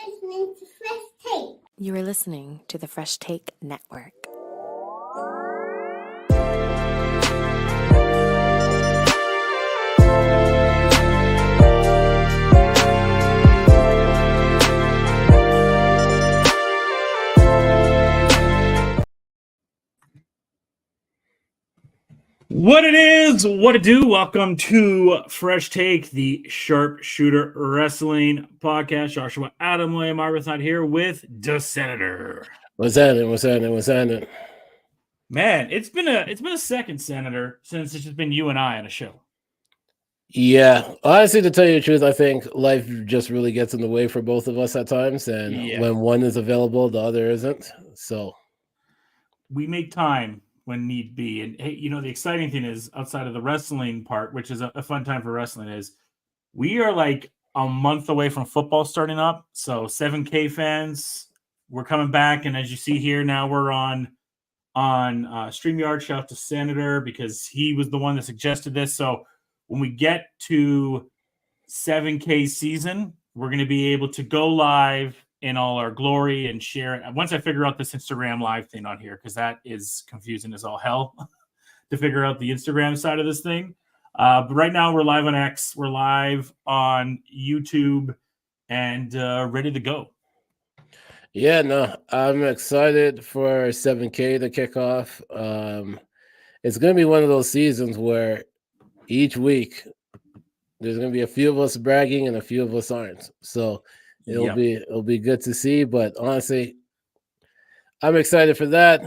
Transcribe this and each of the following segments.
listening to Fresh Take. You are listening to the Fresh Take Network. What it is, what it do. Welcome to Fresh Take, the Sharpshooter Wrestling Podcast. Joshua Adam William Arbuthnot here with the Senator. What's happening? Man, it's been a second, Senator, since it's just been you and I on a show. Yeah, honestly, to tell you the truth, I think life just really gets in the way for both of us at times, and when one is available, the other isn't. So we make time when need be. And hey, you know, the exciting thing is, outside of the wrestling part, which is a fun time for wrestling, is we are like a month away from football starting up. So 7K fans, we're coming back, and as you see here now, we're on StreamYard. Shout out to Senator because he was the one that suggested this. So when we get to 7K season, we're going to be able to go live in all our glory and share it. Once I figure out this Instagram live thing on here, because that is confusing as all hell to figure out the Instagram side of this thing. But right now we're live on X, we're live on YouTube, and ready to go. Yeah, no, I'm excited for 7K to kick off. It's going to be one of those seasons where each week there's going to be a few of us bragging and a few of us aren't. So it'll be good to see. But honestly, I'm excited for that.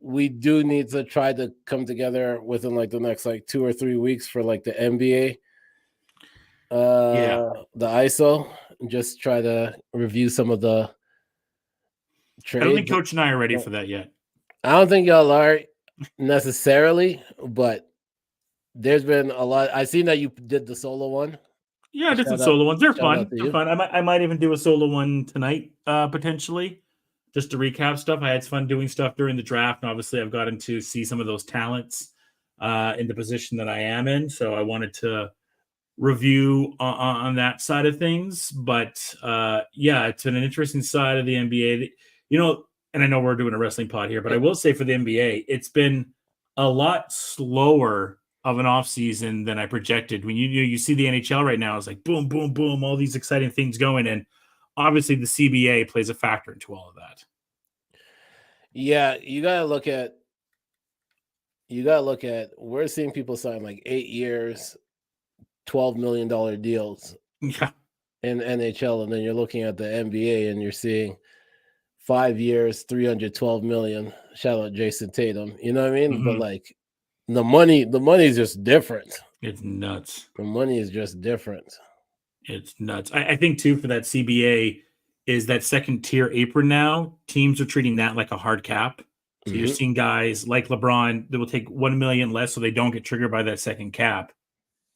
We do need to try to come together within like the next like 2 or 3 weeks for like the NBA. The ISO, and just try to review some of the trades. I don't think Coach and I are ready for that yet. I don't think y'all are necessarily, but there's been a lot. I seen that you did the solo one. Yeah, I did some solo ones. They're fun. They're fun. I might even do a solo one tonight, potentially, just to recap stuff. I had fun doing stuff during the draft, and obviously I've gotten to see some of those talents in the position that I am in. So I wanted to review on that side of things. But yeah, it's been an interesting side of the NBA. You know, and I know we're doing a wrestling pod here, but I will say for the NBA, it's been a lot slower of an off season than I projected. When you see the NHL right now, it's like boom, boom, boom, all these exciting things going, and obviously the CBA plays a factor into all of that. Yeah, you gotta look at. We're seeing people sign like 8 years, $12 million deals. Yeah. In NHL, and then you're looking at the NBA, and you're seeing 5 years, $312 million. Shout out Jason Tatum. You know what I mean? Mm-hmm. But like. The money is just different. It's nuts. The money is just different. It's nuts. I think too for that CBA is that second tier apron now. Teams are treating that like a hard cap. So you're seeing guys like LeBron that will take $1 million less, so they don't get triggered by that second cap,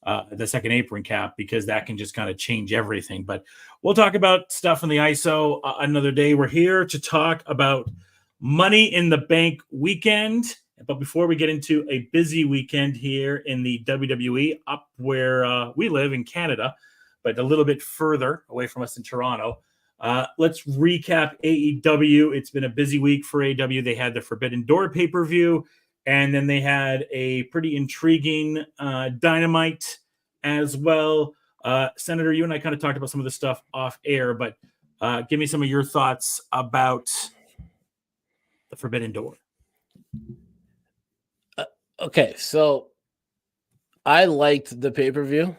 the second apron cap, because that can just kind of change everything. But we'll talk about stuff in the ISO another day. We're here to talk about Money in the Bank weekend. But before we get into a busy weekend here in the WWE, up where we live in Canada, but a little bit further away from us in Toronto, let's recap AEW. It's been a busy week for AEW. They had the Forbidden Door pay-per-view, and then they had a pretty intriguing Dynamite as well. Senator, you and I kind of talked about some of the stuff off air, but give me some of your thoughts about the Forbidden Door. Okay, so I liked the pay-per-view.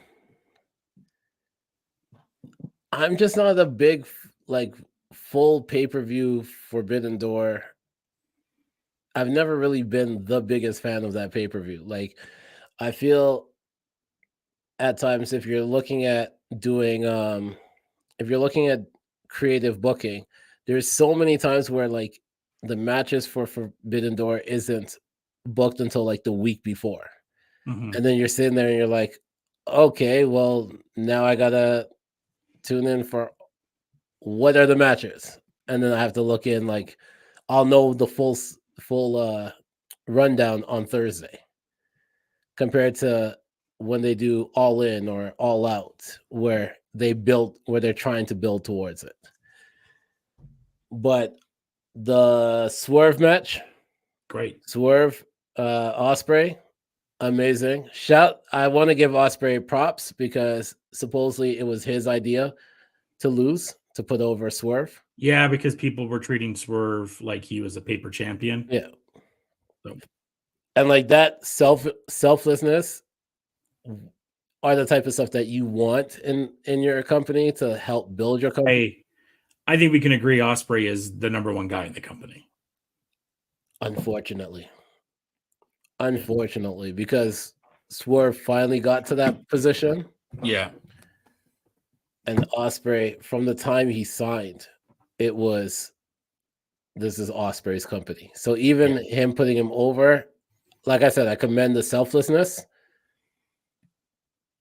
I'm just not a big like full pay-per-view Forbidden Door. I've never really been the biggest fan of that pay-per-view. Like, I feel at times if you're looking at doing if you're looking at creative booking, there's so many times where like the matches for Forbidden Door isn't booked until like the week before. And then you're sitting there and you're like, okay, well, now I gotta tune in for what are the matches, and then I have to look in, like, I'll know the full rundown on Thursday, compared to when they do All In or All Out, where they're trying to build towards it. But the Swerve match, Great. Swerve, Osprey, amazing. I want to give Osprey props because supposedly it was his idea to lose, to put over Swerve. Yeah, because people were treating Swerve like he was a paper champion. Yeah. So. And like that selflessness are the type of stuff that you want in your company to help build your company. Hey, I think we can agree Osprey is the number one guy in the company. Unfortunately, because Swerve finally got to that position. Yeah. And Osprey, from the time he signed, this is Osprey's company. So even him putting him over, like I said, I commend the selflessness,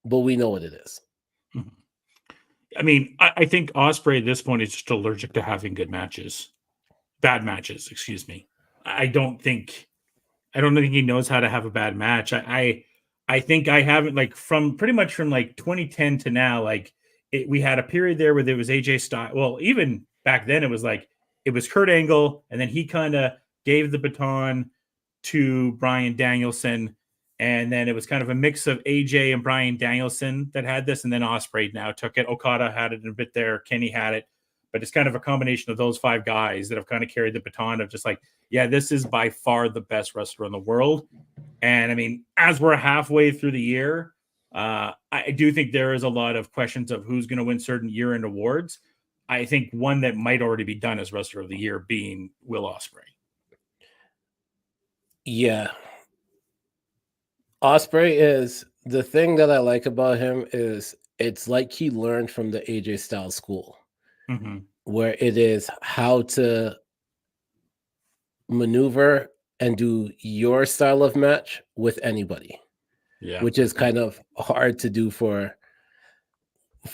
but we know what it is. I mean, I think Osprey at this point is just allergic to having bad matches, excuse me. I don't think he knows how to have a bad match. I think I haven't, like, from pretty much from like 2010 to now, like we had a period there where there was AJ Styles. Well, even back then it was Kurt Angle, and then he kind of gave the baton to Bryan Danielson, and then it was kind of a mix of AJ and Bryan Danielson that had this, and then Osprey now took it. Okada had it a bit there, Kenny had it, but it's kind of a combination of those five guys that have kind of carried the baton of just like, yeah, this is by far the best wrestler in the world. And I mean, as we're halfway through the year, I do think there is a lot of questions of who's going to win certain year-end awards. I think one that might already be done as Wrestler of the Year being Will Ospreay. Yeah. Osprey is, the thing that I like about him is it's like he learned from the AJ Styles school, where it is how to maneuver and do your style of match with anybody. Yeah. Which is kind of hard to do for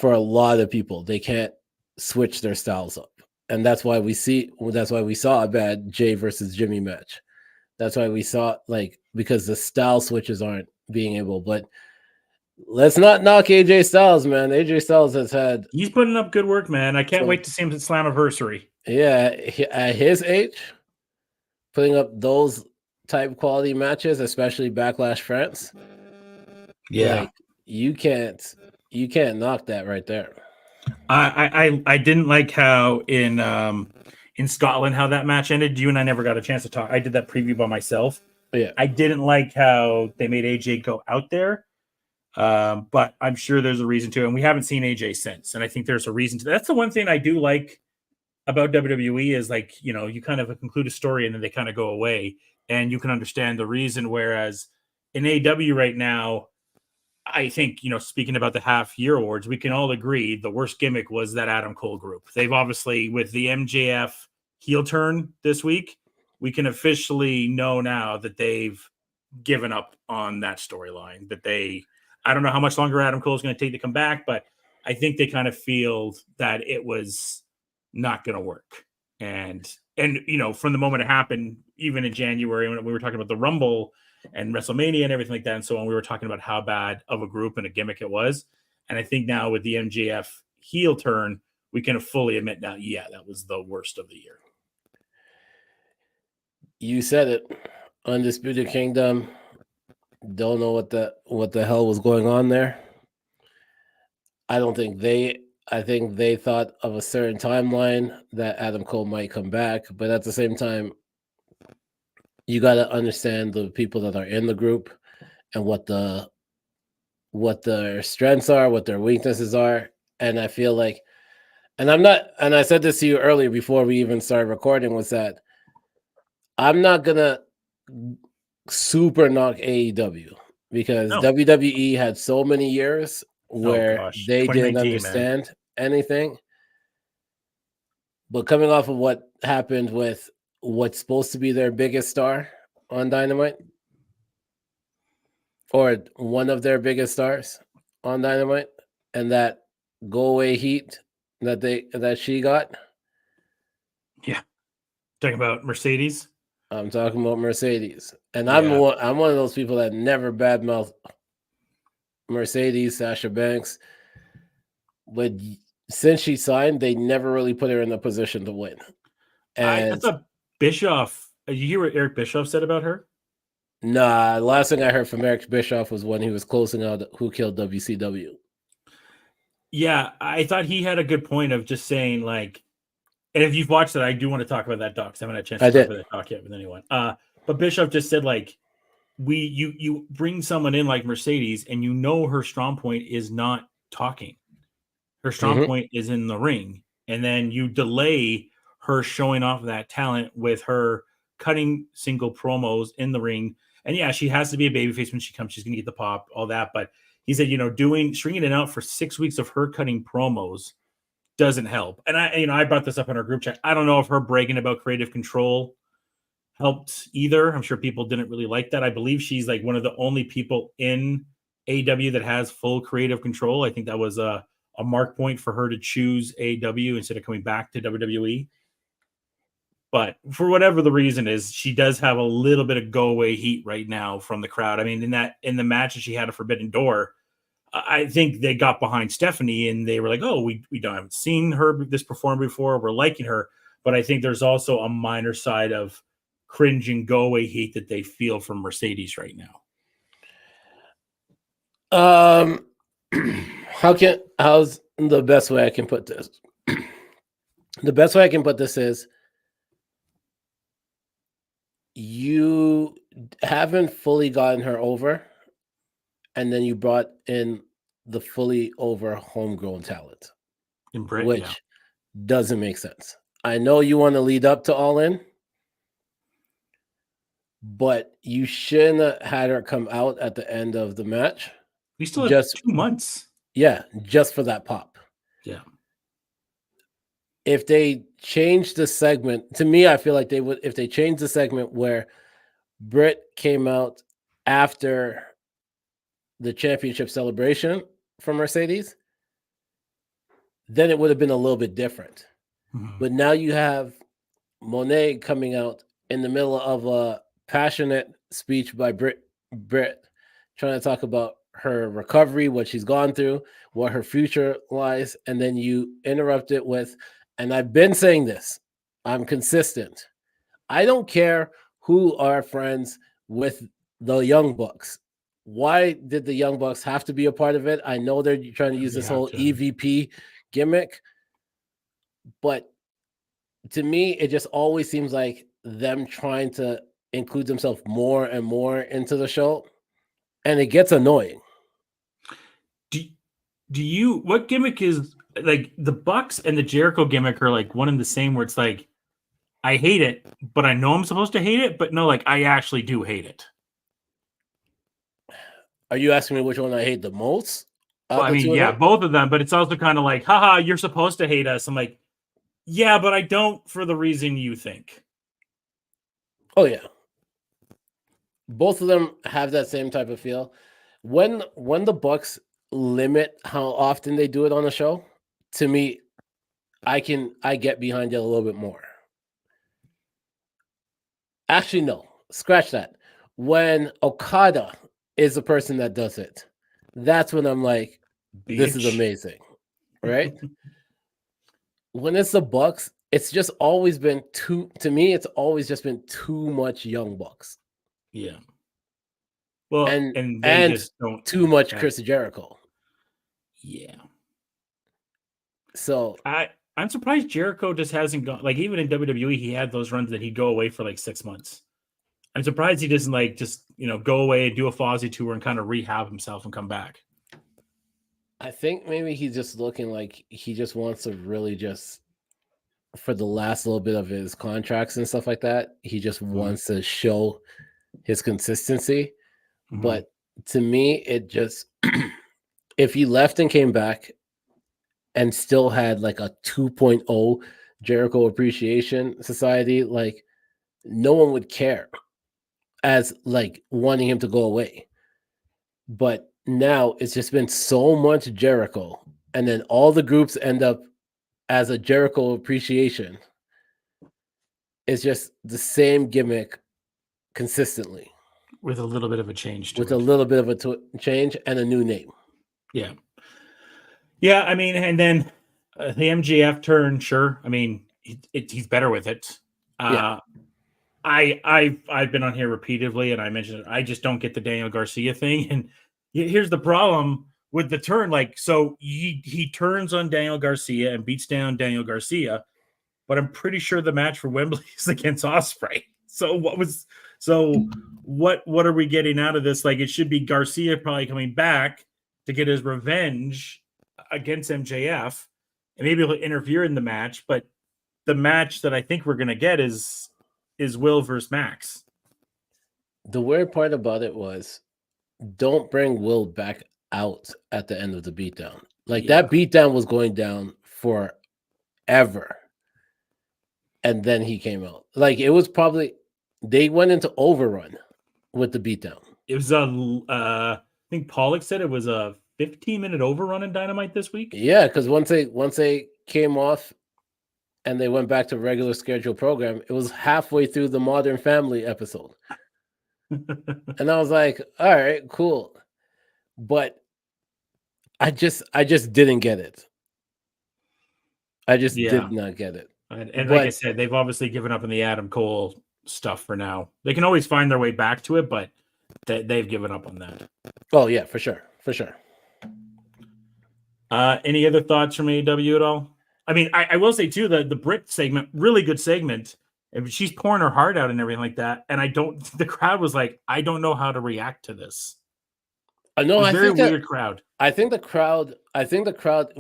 a lot of people. They can't switch their styles up. And that's why we saw a bad Jay versus Jimmy match. That's why we saw, like, because the style switches aren't being able. But let's not knock AJ Styles, man. AJ Styles he's putting up good work, man. I can't wait to see him at Slammiversary. Yeah, at his age, putting up those type quality matches, especially Backlash France. Yeah, like, you can't knock that right there. I didn't like how in Scotland how that match ended. You and I never got a chance to talk. I did that preview by myself. Yeah, I didn't like how they made AJ go out there, but I'm sure there's a reason to it, and we haven't seen AJ since. And I think there's a reason to that. That's the one thing I do like about WWE is, like, you know, you kind of conclude a story and then they kind of go away, and you can understand the reason. Whereas in AEW right now, I think, you know, speaking about the half year awards, we can all agree the worst gimmick was that Adam Cole group. They've obviously, with the MJF heel turn this week, we can officially know now that they've given up on that storyline. I don't know how much longer Adam Cole is going to take to come back, but I think they kind of feel that it was not going to work. And, you know, from the moment it happened, even in January, when we were talking about the Rumble and WrestleMania and everything like that and so on, we were talking about how bad of a group and a gimmick it was. And I think now with the MJF heel turn, we can fully admit now, yeah, that was the worst of the year. You said it. Undisputed Kingdom. Don't know what the hell was going on there. I think they thought of a certain timeline that Adam Cole might come back, but at the same time, you got to understand the people that are in the group and what their strengths are, what their weaknesses are. And I feel like, and I said this to you earlier before we even started recording, was that I'm not gonna super knock AEW because WWE had so many years where they didn't understand anything. But coming off of what happened with what's supposed to be their biggest star on Dynamite, or one of their biggest stars on Dynamite, and that go away heat that she got. Yeah. Talking about Mercedes? I'm talking about Mercedes. And I'm one of those people that never badmouth Mercedes, Sasha Banks. but since she signed, they never really put her in a position to win. I And thought Bischoff. You hear what Eric Bischoff said about her? nah, the last thing I heard from Eric Bischoff was when he was closing out Who Killed WCW. Yeah, I thought he had a good point of just saying like, and if you've watched it, I do want to talk about that doc. 'Cause I haven't had a chance to talk about that doc yet with anyone. But Bischoff just said like, you bring someone in like Mercedes, and you know her strong point is not talking. Her strong point is in the ring, and then you delay her showing off that talent with her cutting single promos in the ring. And yeah, she has to be a babyface when she comes. She's going to get the pop, all that. But he said, stringing it out for 6 weeks of her cutting promos doesn't help. And I brought this up in our group chat. I don't know if her bragging about creative control helped either. I'm sure people didn't really like that. I believe she's like one of the only people in AEW that has full creative control. I think that was a mark point for her to choose AEW instead of coming back to WWE. But for whatever the reason is, she does have a little bit of go away heat right now from the crowd. I mean, in the match that she had a Forbidden Door, I think they got behind Stephanie and they were like, oh, we haven't seen her this perform before. We're liking her. But I think there's also a minor side of cringe and go away heat that they feel from Mercedes right now. How's the best way I can put this? The best way I can put this is you haven't fully gotten her over, and then you brought in the fully over homegrown talent, which doesn't make sense. I know you want to lead up to All In, but you shouldn't have had her come out at the end of the match. We still have 2 months. Yeah, just for that pop. Yeah. If they change the segment, to me, I feel like they would, if they change the segment where Britt came out after the championship celebration from Mercedes, then it would have been a little bit different. Mm-hmm. But now you have Monet coming out in the middle of a passionate speech by Britt trying to talk about her recovery, what she's gone through, what her future lies, and then you interrupt it with, and I've been saying this, I'm consistent. I don't care who are friends with the Young Bucks. Why did the Young Bucks have to be a part of it? I know they're trying to use this whole EVP gimmick, but to me, it just always seems like them trying to include themselves more and more into the show, and it gets annoying. What gimmick is like the Bucks and the Jericho gimmick are like one and the same, where it's like, I hate it, but I know I'm supposed to hate it, but no, like I actually do hate it. Are you asking me which one I hate the most? Well, I mean, yeah, both of them, but it's also kind of like, haha, you're supposed to hate us. I'm like, yeah, but I don't for the reason you think. Oh, yeah. Both of them have that same type of feel. When the Bucks limit how often they do it on the show, to me, I get behind it a little bit more. Actually, no, scratch that. When Okada is the person that does it, that's when I'm like, this is amazing, right? When it's the Bucks, it's just always been it's always just been too much Young Bucks. Yeah. Well, and just don't too much Chris Jericho. Yeah. So I'm surprised Jericho just hasn't gone, like, even in WWE, he had those runs that he'd go away for like 6 months. I'm surprised he doesn't like just, go away, do a Fozzy tour and kind of rehab himself and come back. I think maybe he's just looking like he just wants to really just, for the last little bit of his contracts and stuff like that, he just wants to show his consistency. Mm-hmm. But to me, it just, if he left and came back and still had like a 2.0 Jericho Appreciation Society, like no one would care as like wanting him to go away. But now it's just been so much Jericho, and then all the groups end up as a Jericho Appreciation. It's just the same gimmick consistently. With a little bit of a change a little bit of a change and a new name. Yeah. Yeah, I mean, and then the MGF turn, sure. I mean, he's better with it. Yeah. I've been on here repeatedly, and I mentioned it. I just don't get the Daniel Garcia thing. And here's the problem with the turn. Like, so he turns on Daniel Garcia and beats down Daniel Garcia, but I'm pretty sure the match for Wembley is against Osprey. So what are we getting out of this? Like, it should be Garcia probably coming back to get his revenge against MJF, and maybe he'll interfere in the match. But the match that I think we're gonna get is Will versus Max. The weird part about it was, don't bring Will back out at the end of the beatdown. Like Yeah. that beatdown was going down forever. And then he came out. Like it was probably, they went into overrun with the beatdown. It was I think Pollock said it was a 15-minute overrun in Dynamite this week. Yeah, because once they came off and they went back to regular schedule program, it was halfway through the Modern Family episode. And I was like, all right, cool. But I just didn't get it. I just did not get it. And like I said, they've obviously given up on the Adam Cole stuff for now. They can always find their way back to it, but they've given up on that. Oh yeah, for sure. Any other thoughts from AEW at all? I mean, I will say too, the Brit segment, really good segment. And she's pouring her heart out and everything like that. And the crowd was like, I don't know how to react to this. No, I very think weird crowd. I think the crowd,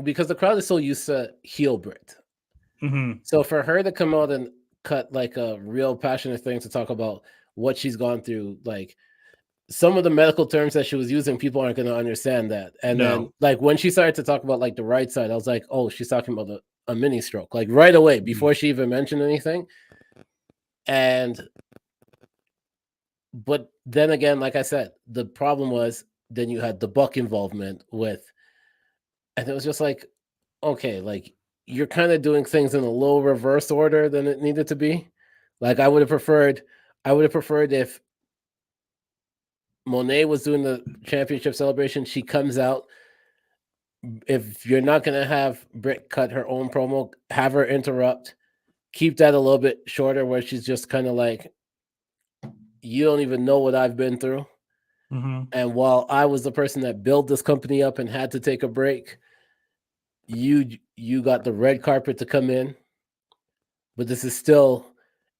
because the crowd is so used to heel Brit. Mm-hmm. So for her to come out and cut like a real passionate thing to talk about what she's gone through, like some of the medical terms that she was using, people aren't going to understand that. And then like when she started to talk about like the right side, I was like, oh, she's talking about a mini stroke, like right away before she even mentioned anything. But then again, like I said, the problem was then you had the Buck involvement with, and it was just like, okay, like you're kind of doing things in a little reverse order than it needed to be. Like I would have preferred if Monet was doing the championship celebration, she comes out. If you're not going to have Britt cut her own promo, have her interrupt, keep that a little bit shorter where she's just kind of like, you don't even know what I've been through. Mm-hmm. And while I was the person that built this company up and had to take a break, you got the red carpet to come in. But this is still,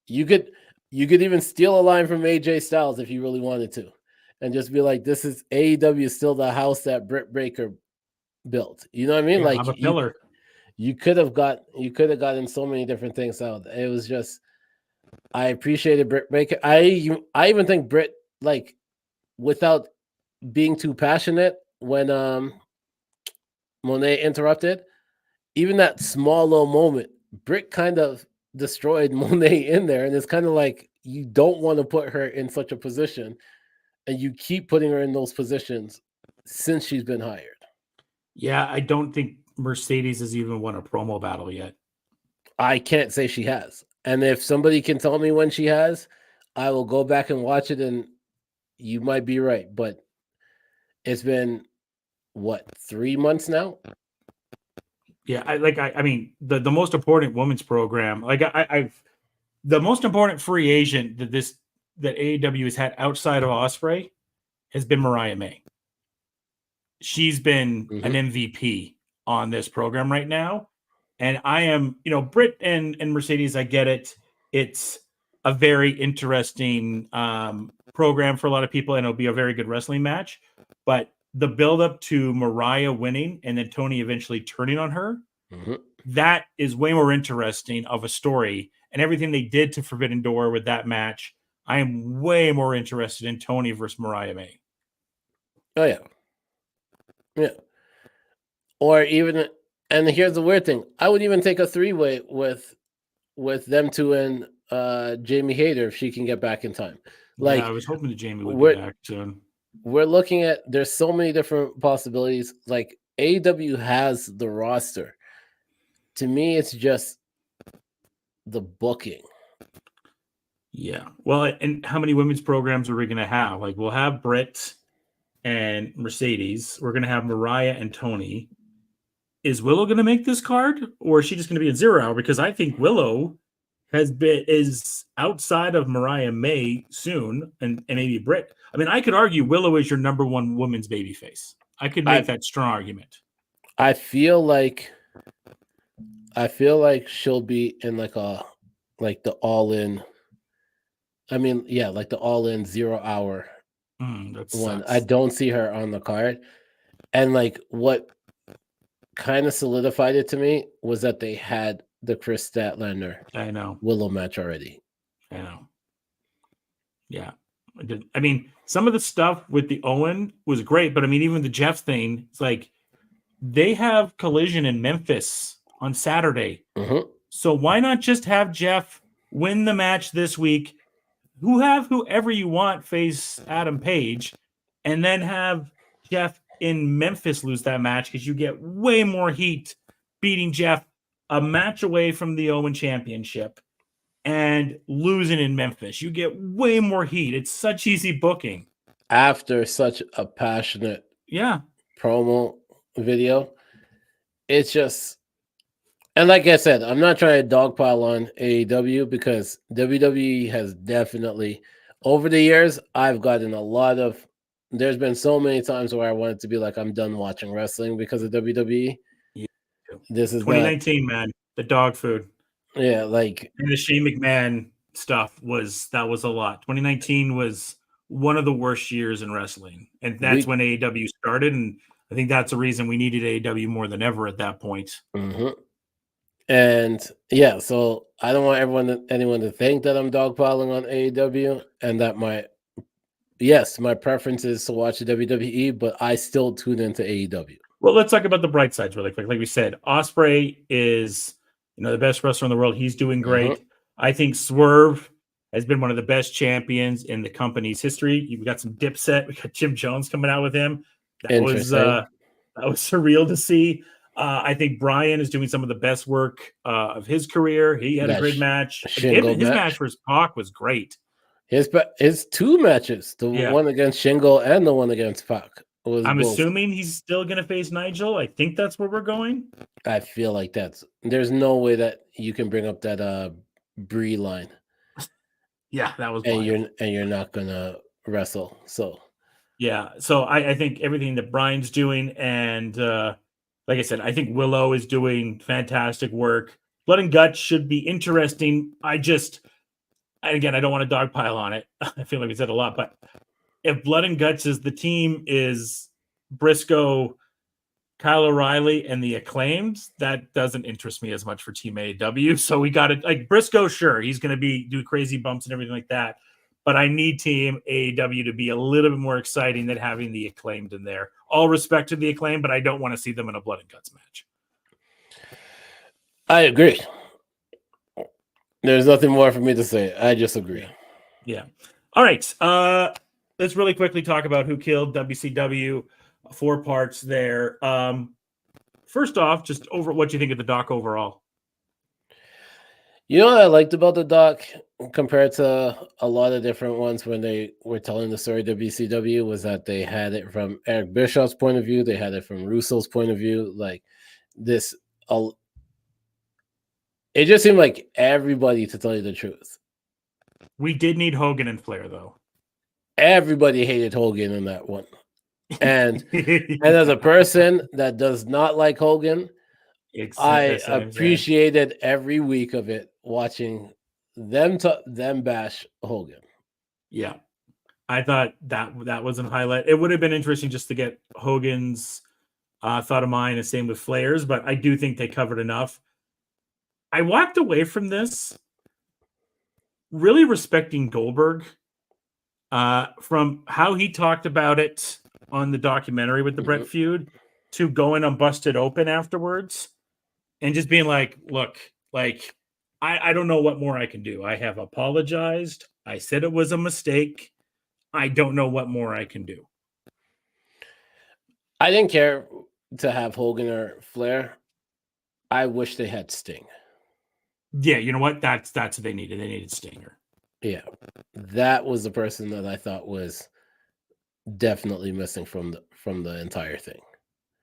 you could even steal a line from AJ Styles if you really wanted to, and just be like, this is AEW is still the house that Britt Baker built. You know what I mean? Yeah, like I'm a pillar. You could have gotten so many different things out. It was just, I appreciated Britt Baker. I even think Britt, like, without being too passionate, when Monet interrupted, even that small little moment, Britt kind of destroyed Monet in there, and it's kind of like you don't want to put her in such a position, and you keep putting her in those positions since she's been hired. Yeah, I don't think Mercedes has even won a promo battle yet. I can't say she has. And if somebody can tell me when she has, I will go back and watch it, and you might be right. But it's been, what, 3 months now? Yeah, I mean, the most important women's program, like I've the most important free agent that AEW has had outside of Ospreay has been Mariah May. She's been an MVP on this program right now. And I am, Britt and Mercedes, I get it. It's a very interesting program for a lot of people, and it'll be a very good wrestling match. But the buildup to Mariah winning and then Tony eventually turning on her, that is way more interesting of a story. And everything they did to Forbidden Door with that match, I am way more interested in Tony versus Mariah May. Oh, yeah. Yeah. Or even, and here's the weird thing, I would even take a 3-way with them two and Jamie Hayter if she can get back in time. Like, yeah, I was hoping that Jamie would be back soon. We're looking at, there's so many different possibilities. Like, AEW has the roster. To me, it's just the booking. Yeah. Well, and how many women's programs are we going to have? Like, we'll have Britt and Mercedes. We're going to have Mariah and Tony. is Willow going to make this card, or is she just going to be in 0 Hour? Because I think Willow is outside of Mariah May soon, and maybe Britt. I mean, I could argue Willow is your number one women's babyface. I could make that strong argument. I feel like she'll be in like the all in. I mean, yeah, like the all in 0 Hour That one. sucks. I don't see her on the card, and like what kind of solidified it to me was that they had the Chris Statlander I know. Willow match already. I know. Yeah. I mean, some of the stuff with the Owen was great, but I mean, even the Jeff thing, it's like they have Collision in Memphis on Saturday. Mm-hmm. So why not just have Jeff win the match this week, whoever you want face Adam Page, and then have Jeff in Memphis lose that match because you get way more heat beating Jeff a match away from the Owen Championship and losing in Memphis. You get way more heat. It's such easy booking. After such a passionate promo video, it's just, and like I said, I'm not trying to dogpile on AEW because WWE has definitely, over the years, I've gotten a lot of, there's been so many times where I wanted to be like, I'm done watching wrestling because of WWE. Yeah. This is 2019, man. The dog food. Yeah, like, and the Shane McMahon stuff was a lot. 2019 was one of the worst years in wrestling, and that's when AEW started. And I think that's the reason we needed AEW more than ever at that point. Mm-hmm. And yeah, so I don't want anyone to think that I'm dogpiling on AEW, and that my preference is to watch the WWE, but I still tune into AEW. Well, let's talk about the bright sides really quick. Like we said, Ospreay is the best wrestler in the world. He's doing great. Mm-hmm. I think Swerve has been one of the best champions in the company's history. You've got some Dipset. We got Jim Jones coming out with him. That was surreal to see. I think Brian is doing some of the best work of his career. He had a great match. His match versus Pac was great. His two matches, the one against Shingo and the one against Pac. I'm assuming he's still going to face Nigel. I think that's where we're going. I feel like there's no way that you can bring up that Brie line. Yeah, that was and you're not going to wrestle. So yeah, so I think everything that Brian's doing, and like I said, I think Willow is doing fantastic work. Blood and Guts should be interesting. Again, I don't want to dogpile on it. I feel like we said a lot, but if Blood and Guts is the team is Briscoe, Kyle O'Reilly, and the Acclaimed, that doesn't interest me as much for Team AEW. So we got it. Like Briscoe, sure, he's going to do crazy bumps and everything like that. But I need Team AEW to be a little bit more exciting than having the Acclaimed in there. All respect to the Acclaimed, but I don't want to see them in a Blood and Guts match. I agree. There's nothing more for me to say. I just agree. Yeah. All right. Let's really quickly talk about who killed WCW. 4 parts there. First off, just over what you think of the doc overall. You know what I liked about the doc compared to a lot of different ones when they were telling the story of WCW was that they had it from Eric Bischoff's point of view. They had it from Russo's point of view. Like this, it just seemed like everybody, to tell you the truth. We did need Hogan and Flair, though. Everybody hated Hogan in that one. And and as a person that does not like Hogan, I appreciated every week of it watching them bash Hogan. Yeah. I thought that was a highlight. It would have been interesting just to get Hogan's thought of mine, and same with Flair's, but I do think they covered enough. I walked away from this really respecting Goldberg from how he talked about it on the documentary with the Brett feud to going on Busted Open afterwards and just being like, look, like, I don't know what more I can do. I have apologized. I said it was a mistake. I don't know what more I can do. I didn't care to have Hogan or Flair. I wish they had Sting. Yeah, you know what? That's what they needed. They needed Stinger. Yeah. That was the person that I thought was definitely missing from the entire thing.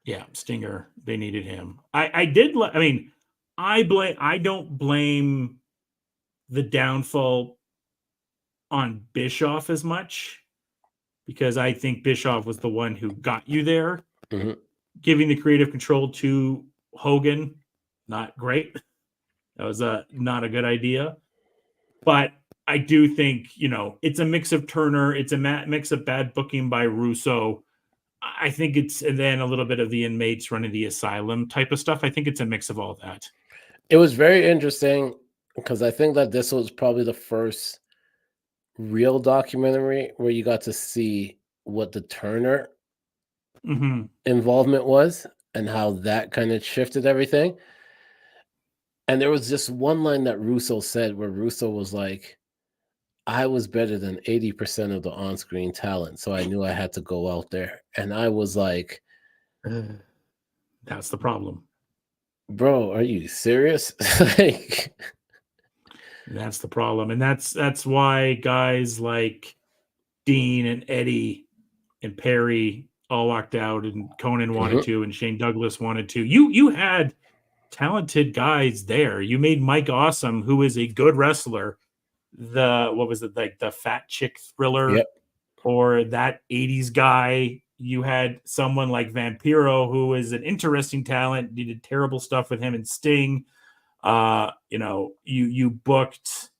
Yeah, Stinger. They needed him. I did. I mean, I don't blame the downfall on Bischoff as much because I think Bischoff was the one who got you there. Mhm. Giving the creative control to Hogan, not great. That was not a good idea. But I do think, it's a mix of Turner. It's a mix of bad booking by Russo. I think it's, and then a little bit of the inmates running the asylum type of stuff. I think it's a mix of all that. It was very interesting because I think that this was probably the first real documentary where you got to see what the Turner Mm-hmm. involvement was and how that kind of shifted everything. And there was just one line that Russo said where Russo was like, I was better than 80% of the on-screen talent, so I knew I had to go out there. And I was like, That's the problem. bro, are you serious? Like, That's the problem. And that's why guys like Dean and Eddie and Perry all walked out, and Conan wanted to, and Shane Douglas wanted to. You had talented guys there. You made Mike Awesome, who is a good wrestler, what was it, like the fat chick thriller, yep. or that 80s guy. You had someone like Vampiro, who is an interesting talent. You did terrible stuff with him and Sting. You booked,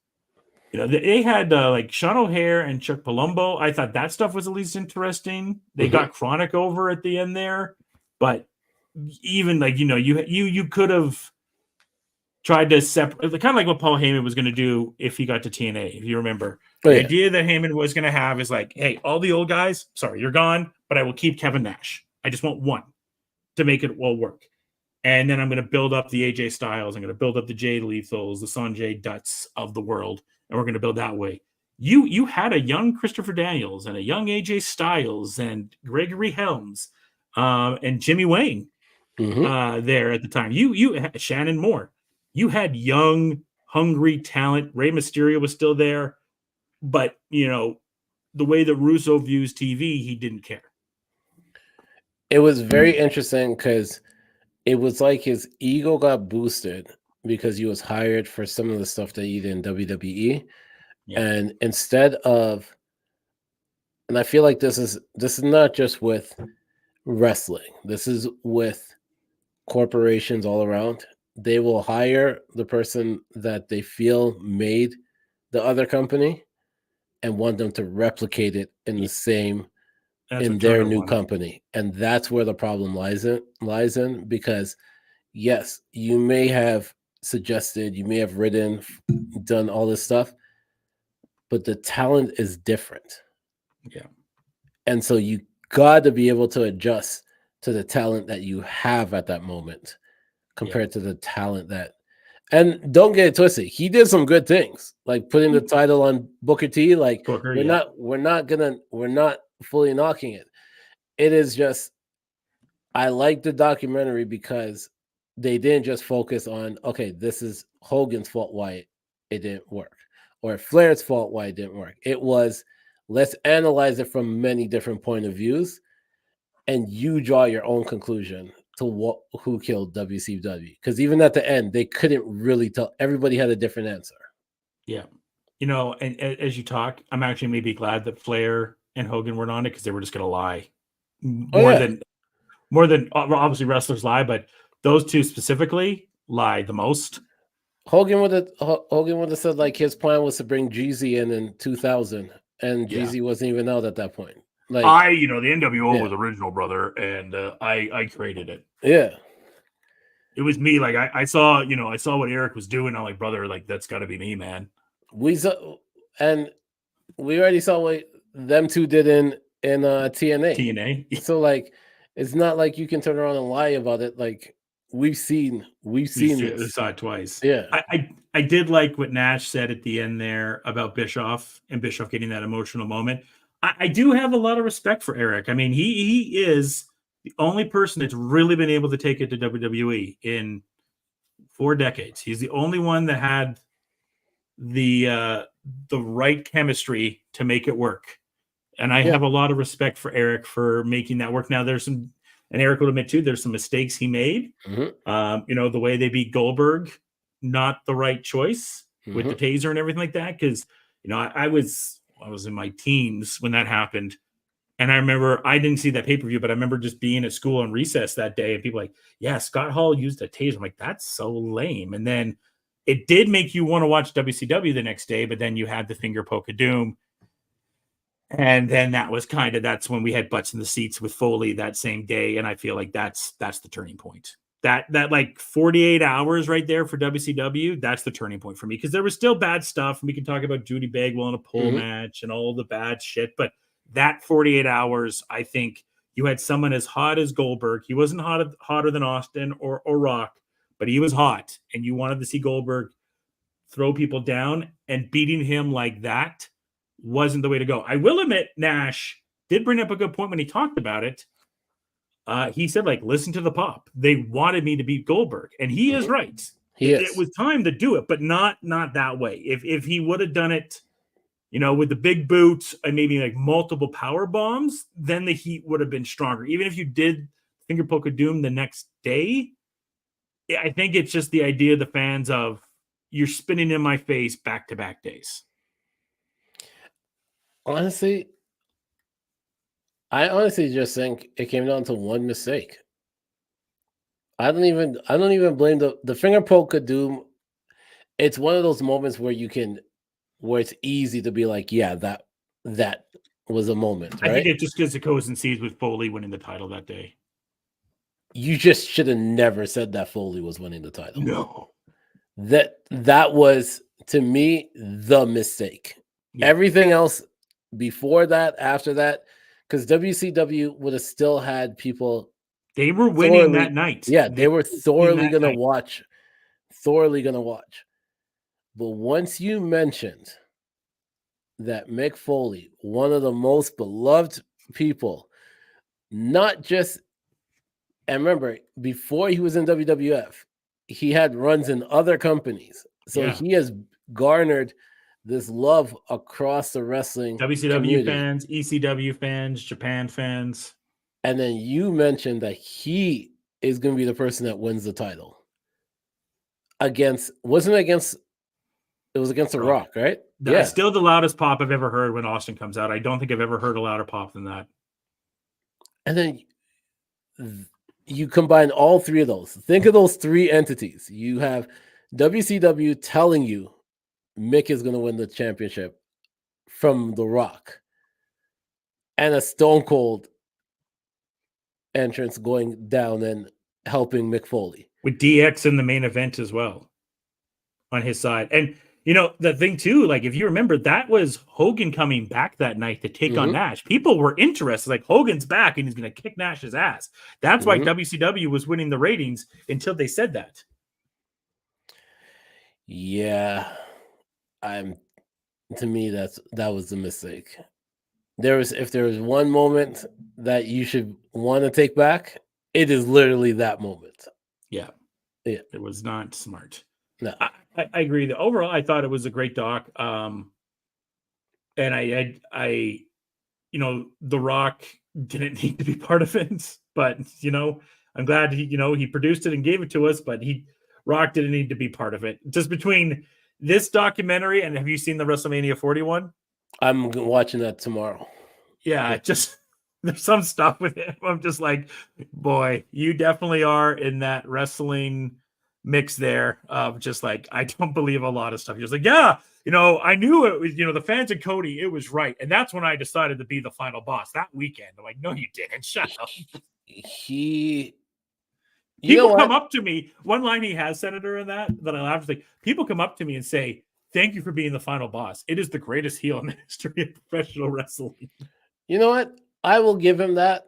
they had like Sean O'Hare and Chuck Palumbo. I thought that stuff was at least interesting. They got Chronic over at the end there, but even like, you could have tried to separate, kind of like what Paul Heyman was going to do if he got to TNA, if you remember. Oh, the yeah. idea that Heyman was going to have is like, hey, all the old guys, sorry, you're gone, but I will keep Kevin Nash. I just want one to make it all work. And then I'm going to build up the AJ Styles. I'm going to build up the Jay Lethals, the Sanjay Dutts of the world, and we're going to build that way. You had a young Christopher Daniels and a young AJ Styles and Gregory Helms and Jimmy Wayne there at the time. You Shannon Moore. You had young, hungry talent. Rey Mysterio was still there, but the way that Russo views TV, he didn't care. It was very interesting because it was like his ego got boosted because he was hired for some of the stuff that he did in WWE. Yeah. And instead of, and I feel like this is not just with wrestling. This is with corporations all around. They will hire the person that they feel made the other company and want them to replicate it in the same in their new company. And that's where the problem lies in because yes, you may have suggested, you may have written, done all this stuff, but the talent is different. Yeah. And so you got to be able to adjust to the talent that you have at that moment compared to the talent that, and don't get it twisted, he did some good things, like putting the title on Booker T. Like we're not fully knocking it. It is just, I like the documentary because they didn't just focus on, okay, this is Hogan's fault why it didn't work, or Flair's fault why it didn't work. It was, let's analyze it from many different point of views, and you draw your own conclusion to who killed WCW. Because even at the end, they couldn't really tell. Everybody had a different answer. Yeah. And as you talk, I'm actually maybe glad that Flair and Hogan weren't on it because they were just going to lie more than obviously wrestlers lie, but those two specifically lie the most. Hogan would have said like his plan was to bring Jeezy in 2000, and Jeezy wasn't even out at that point. Like the NWO was original, brother, and I created it. Yeah, it was me. Like I saw what Eric was doing. I'm like, brother, like that's got to be me, man. We already saw what them two did in TNA. So like, it's not like you can turn around and lie about it. Like we've seen this. We saw it twice. Yeah, I did like what Nash said at the end there about Bischoff and Bischoff getting that emotional moment. I do have a lot of respect for Eric. I mean, he is the only person that's really been able to take it to WWE in 4 decades. He's the only one that had the right chemistry to make it work. And I have a lot of respect for Eric for making that work. Now there's some and Eric will admit too, there's some mistakes he made. The way they beat Goldberg, not the right choice with the taser and everything like that. Because I was in my teens when that happened. And I remember I didn't see that pay-per-view, but I remember just being at school on recess that day and people like, yeah, Scott Hall used a taser. I'm like, that's so lame. And then it did make you want to watch WCW the next day, but then you had the finger poke of doom. And then that's when we had butts in the seats with Foley that same day. And I feel like that's the turning point. That like 48 hours right there for WCW, that's the turning point for me. Because there was still bad stuff. And we can talk about Judy Bagwell in a pole match and all the bad shit. But that 48 hours, I think you had someone as hot as Goldberg. He wasn't hotter than Austin or Rock, but he was hot. And you wanted to see Goldberg throw people down, and beating him like that wasn't the way to go. I will admit Nash did bring up a good point when he talked about it. He said, like, listen to the pop. They wanted me to beat Goldberg. And he is right. It was time to do it, but not that way. If he would have done it, with the big boots and maybe like multiple power bombs, then the heat would have been stronger. Even if you did finger poke of doom the next day, I think it's just the idea of the fans of you're spinning in my face back-to-back days. Honestly, I just think it came down to one mistake. I don't even blame the finger poke of doom. It's one of those moments where it's easy to be like, yeah, that was a moment, right? I think it just because it goes and sees with Foley winning the title that day. You just should have never said that Foley was winning the title. No. That was, to me, the mistake. Yeah. Everything else before that, after that, because WCW would have still had people. They were winning that night. Yeah, they were thoroughly going to watch. Thoroughly going to watch. But once you mentioned that Mick Foley, one of the most beloved people, not just, and remember, before he was in WWF, he had runs in other companies. So he has garnered this love across the wrestling WCW community. Fans, ECW fans, Japan fans. And then you mentioned that he is going to be the person that wins the title. It was against The Rock, right? That's still the loudest pop I've ever heard when Austin comes out. I don't think I've ever heard a louder pop than that. And then you combine all three of those. Think of those three entities. You have WCW telling you Mick is going to win the championship from The Rock, and a Stone Cold entrance going down and helping Mick Foley. With DX in the main event as well on his side. And, the thing too, like if you remember, that was Hogan coming back that night to take on Nash. People were interested, like Hogan's back and he's going to kick Nash's ass. That's why WCW was winning the ratings until they said that. Yeah. To me, that was the mistake. If there was one moment that you should want to take back, it is literally that moment. Yeah. It was not smart. No. I agree that overall I thought it was a great doc. And I The Rock didn't need to be part of it, but I'm glad he produced it and gave it to us, but Rock didn't need to be part of it. Just between this documentary and have you seen the WrestleMania 41? I'm watching that tomorrow. Yeah, just there's some stuff with him. I'm just like, boy, you definitely are in that wrestling mix there of just like, I don't believe a lot of stuff. He was like, yeah, I knew it was, the fans of Cody, it was right. And that's when I decided to be the final boss that weekend. I'm like, no, you didn't. Shut up. People come up to me. One line he has, Senator, in that I laughed. Like, people come up to me and say, thank you for being the final boss. It is the greatest heel in the history of professional wrestling. You know what? I will give him that.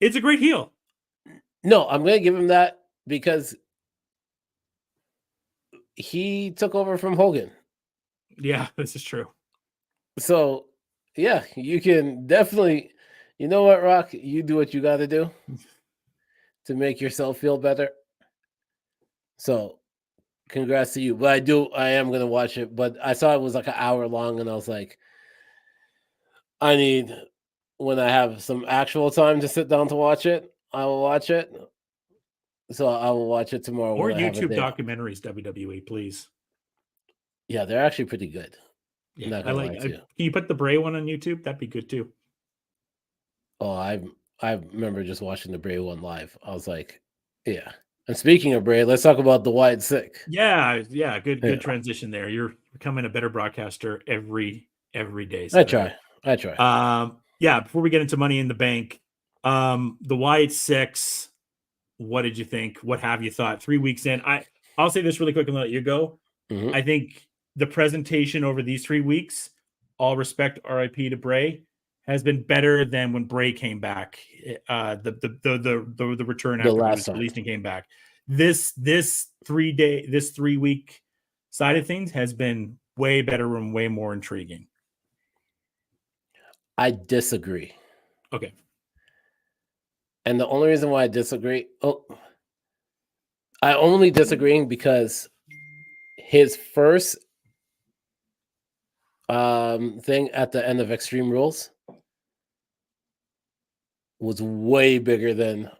It's a great heel. No, I'm going to give him that because he took over from Hogan. Yeah, this is true. So, yeah, you can definitely, you know what, Rock? You do what you got to do to make yourself feel better. So, congrats to you. But I am going to watch it. But I saw it was like an hour long, and I was like, when I have some actual time to sit down to watch it, I will watch it. So I will watch it tomorrow Or when I have a YouTube day. documentaries, WWE, please. Yeah, they're actually pretty good. Yeah, Not I gonna like. lie to you. Can you put the Bray one on YouTube? That'd be good too. Oh, I remember just watching the Bray one live. I was like, yeah. And speaking of Bray, let's talk about the Wide Sick. Yeah, good Yeah. transition there. You're becoming a better broadcaster every day. I Saturday. try. Yeah. Before we get into Money in the Bank, the Wyatt Six. What did you think? What have you thought? 3 weeks in, I'll say this really quick and let you go. Mhm. I think the presentation over these 3 weeks, all respect, RIP to Bray, has been better than when Bray came back. The return The after he last was time. released and came back. This 3 week side of things has been way better and way more intriguing. I disagree. Okay. And the only reason why I disagree, I only disagreeing because his first thing at the end of Extreme Rules was way bigger than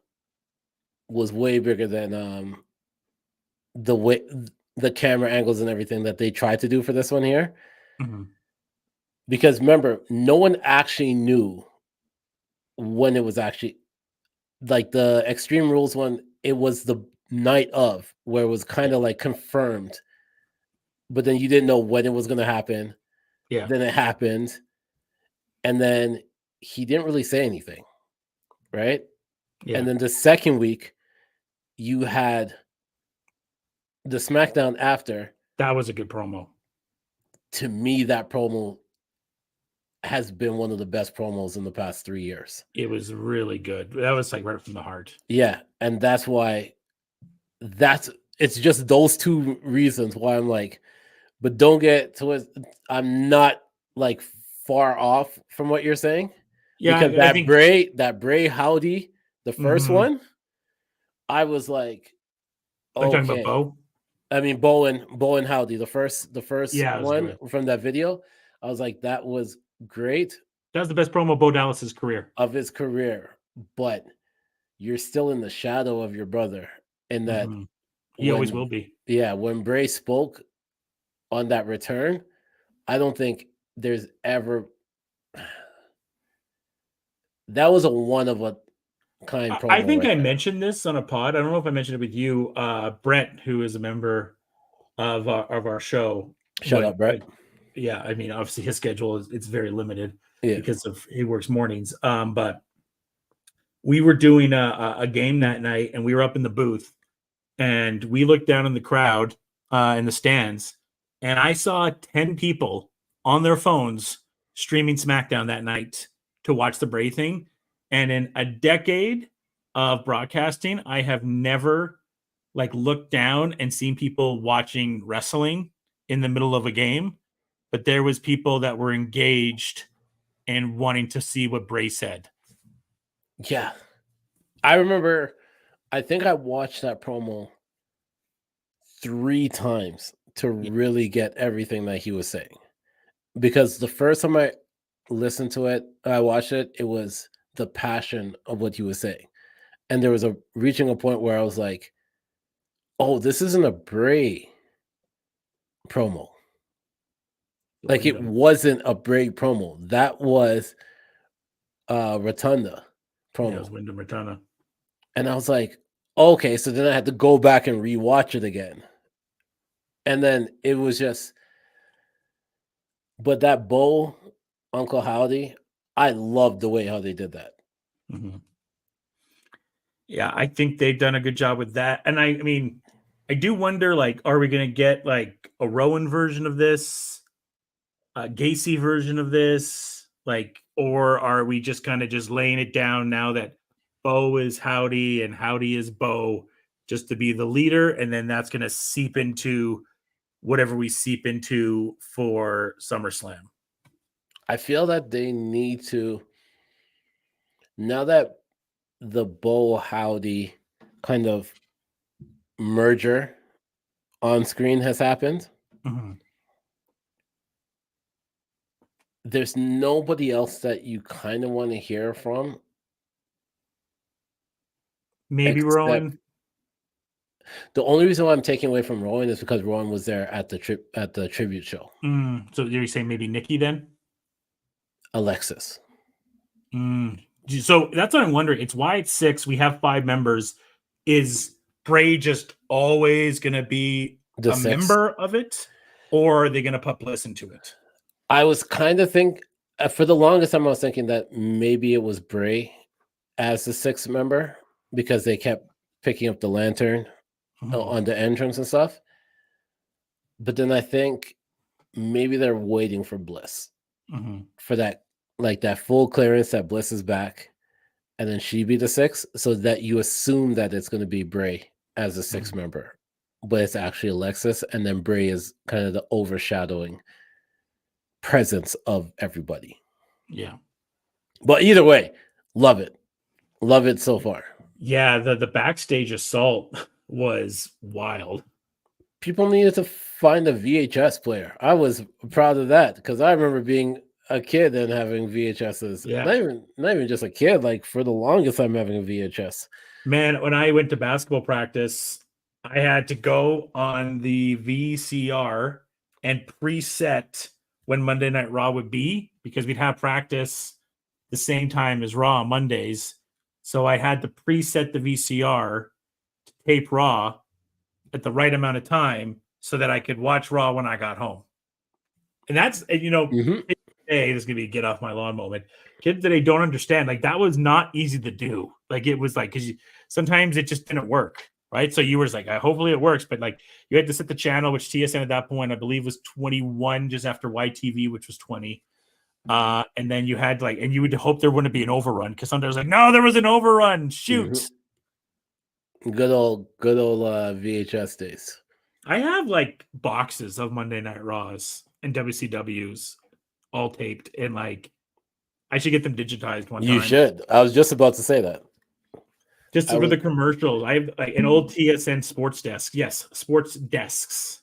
the way the camera angles and everything that they tried to do for this one here. Mhm. Because remember, no one actually knew when it was actually like the Extreme Rules one. It was the night of where it was kind of like confirmed, but then you didn't know when it was going to happen. Yeah. Then it happened, and then he didn't really say anything, right? Yeah. And then the second week, you had the SmackDown after. That was a good promo. To me, that promo has been one of the best promos in the past 3 years. It was really good. That was like right from the heart. Yeah, and that's why it's just those two reasons why I'm like, but don't get to it. I'm not like far off from what you're saying. Yeah, Because I think that Bray Howdy, the 1st one, I was like, Are you talking about okay. Bo? I mean Bowen Howdy, the first Yeah, it was one good. from that video. I was like, that was great That was the best promo of Bo Dallas's career. of his career, but you're still in the shadow of your brother, and that He always will be. Yeah, when Bray spoke on that return, I don't think there's ever that was a one of a kind promo. I think right I there. mentioned this on a pod. I don't know if I mentioned it with you, Brett, who is a member of our show. Shut up, Brett. Yeah, I mean, obviously his schedule it's very limited Yeah. because of he works mornings. But we were doing a game that night, and we were up in the booth, and we looked down in the crowd in the stands, and I saw 10 people on their phones streaming SmackDown that night to watch the Bray thing. And in a decade of broadcasting, I have never like looked down and seen people watching wrestling in the middle of a game, but there was people that were engaged and wanting to see what Bray said. Yeah. I remember, I think I watched that promo 3 times to really get everything that he was saying. Because the first time I listened to it, I watched it, it was the passion of what he was saying. And there was reaching a point where I was like, oh, this isn't a Bray promo. Like it wasn't a Bray promo. That was Rotunda promo. Yeah, it was Wyndham Rotunda. And I was like, okay, so then I had to go back and rewatch it again. And then it was just, but that Bo, Uncle Howdy, I loved the way how they did that. Mm-hmm. Yeah, I think they've done a good job with that. And I mean, I do wonder, like, are we going to get like a Rowan version of this, a Gacy version of this, like, or are we just kind of just laying it down now that Bo is Howdy and Howdy is Bo, just to be the leader, and then that's going to seep into whatever we seep into for SummerSlam? I feel that they need to, now that the Bo Howdy kind of merger on screen has happened, there's nobody else that you kind of want to hear from Maybe Except Rowan. the only reason why I'm taking away from Rowan is because Rowan was there at the tribute show. So you're saying maybe Nikki then? Alexis. So that's what I'm wondering. It's why it's 6. We have 5 members. Is Bray just always going to be The a 6. member of it, or are they going to put Bliss into it? I was kind of for the longest time I was thinking that maybe it was Bray as the 6th member because they kept picking up the lantern on the entrance and stuff. But then I think maybe they're waiting for Bliss for that, like that full clearance that Bliss is back, and then she be the 6th, so that you assume that it's going to be Bray as the 6th member, but it's actually Alexis, and then Bray is kind of the overshadowing presence of everybody. Yeah. But either way, love it so far. Yeah, the backstage assault was wild. People needed to find a VHS player. I was proud of that because I remember being a kid and having VHSs. Yeah. Not even just a kid, like for the longest I'm having a VHS. Man, when I went to basketball practice, I had to go on the VCR and preset when Monday Night Raw would be because we'd have practice the same time as Raw on Mondays. So I had to preset the VCR to tape Raw at the right amount of time so that I could watch Raw when I got home. And that's, today, this is going to be a get off my lawn moment. Kids today don't understand. Like, that was not easy to do. Like, it was like, because sometimes it just didn't work, right? So you were like, hopefully it works. But like, you had to set the channel, which TSN at that point, I believe, was 21, just after YTV, which was 20. And then you had and you would hope there wouldn't be an overrun because sometimes no, there was an overrun. Shoot. Good old VHS days. I have boxes of Monday Night Raws and WCWs all taped, and I should get them digitized one time. You should. I was just about to say that. Just for the commercials. I have an old TSN sports desk. Yes, sports desks.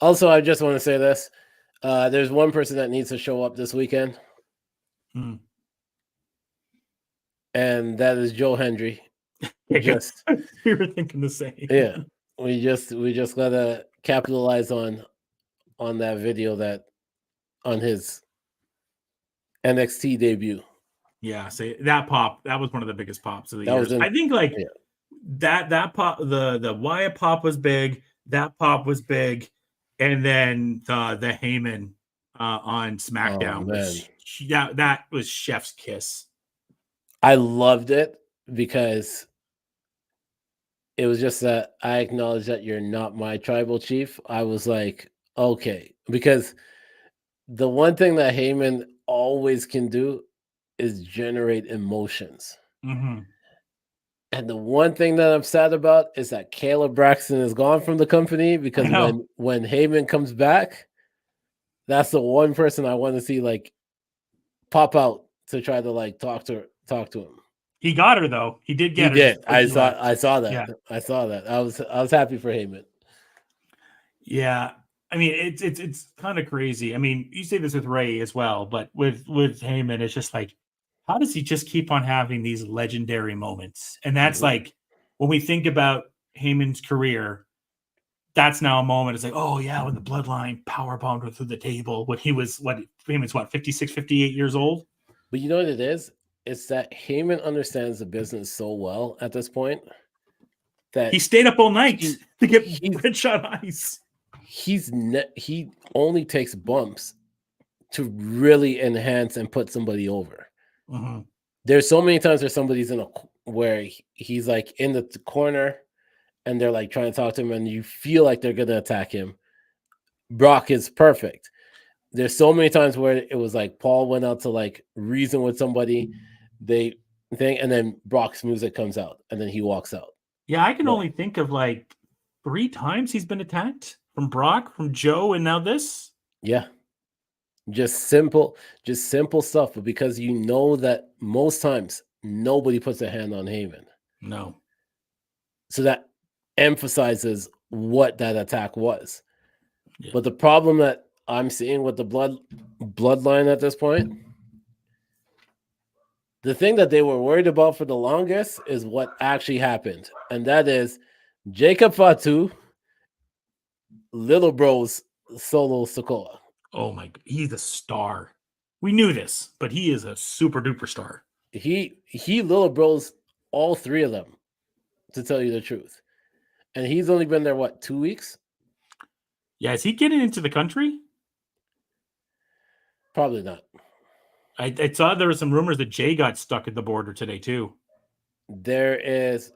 Also, I just want to say this. There's one person that needs to show up this weekend. And that is Joe Hendry. We were thinking the same. Yeah. We just gotta capitalize on that video that on his NXT debut. Yeah, see that pop. That was one of the biggest pops of the year. I think that pop, the Wyatt pop was big. That pop was big, and then the Heyman on SmackDown was that was chef's kiss. I loved it because it was just that I acknowledge that you're not my tribal chief. I was like, okay, because the one thing that Heyman always can do is generate emotions. And the one thing that I'm sad about is that Caleb Braxton is gone from the company because when Heyman comes back, that's the one person I want to see pop out to try to talk to him. He got her though. He did get her. He did. I saw that. Yeah. I saw that. I was happy for Heyman. Yeah. I mean, it's kind of crazy. I mean, you say this with Ray as well, but with Heyman, it's just how does he just keep on having these legendary moments? And that's when we think about Heyman's career, that's now a moment. It's oh yeah, when the Bloodline powerbombed her through the table when he was Heyman's 56, 58 years old. But you know what it is? It's that Heyman understands the business so well at this point that he stayed up all night to get red shot ice. He only takes bumps to really enhance and put somebody over. There's so many times where somebody's where he's in the corner and they're trying to talk to him and you feel like they're gonna attack him. Brock is perfect. There's so many times where it was Paul went out to reason with somebody, and then Brock's music comes out and then he walks out. Yeah, I can only think of 3 times he's been attacked from Brock, from Joe, and now this. Yeah. Just simple stuff, but because you know that most times nobody puts a hand on Heyman. No. So that emphasizes what that attack was. Yeah. But the problem that I'm seeing with the bloodline at this point The thing that they were worried about for the longest is what actually happened, and that is Jacob Fatu, Little Bro's solo Sokoa. Oh my, he's a star. We knew this, but he is a super duper star. He Little Bro's all three of them, to tell you the truth. And he's only been there, what, 2 weeks? Yeah, is he getting into the country? Probably not. I saw there were some rumors that Jay got stuck at the border today too. There is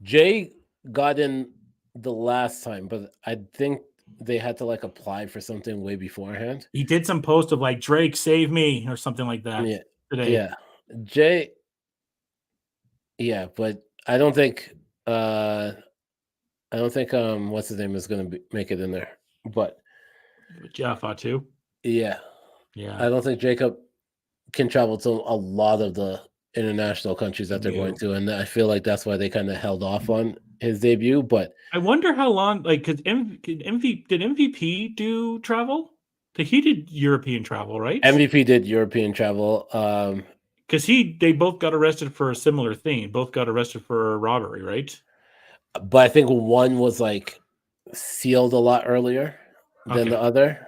Jay got in the last time, but I think they had to like apply for something way beforehand. He did some post of like Drake save me or something like that Yeah, today. yeah. Jay. Yeah, but I don't think what's his name is going to make it in there. But Jaffa too. yeah, Yeah. I don't think Jacob can travel to a lot of the international countries that they're going to, and I feel like that's why they kind of held off on his debut. But I wonder how long, like, did MVP do travel? He did European travel, right? MVP did European travel. Because they both got arrested for a similar thing. Both got arrested for robbery, right? But I think one was like sealed a lot earlier than the other.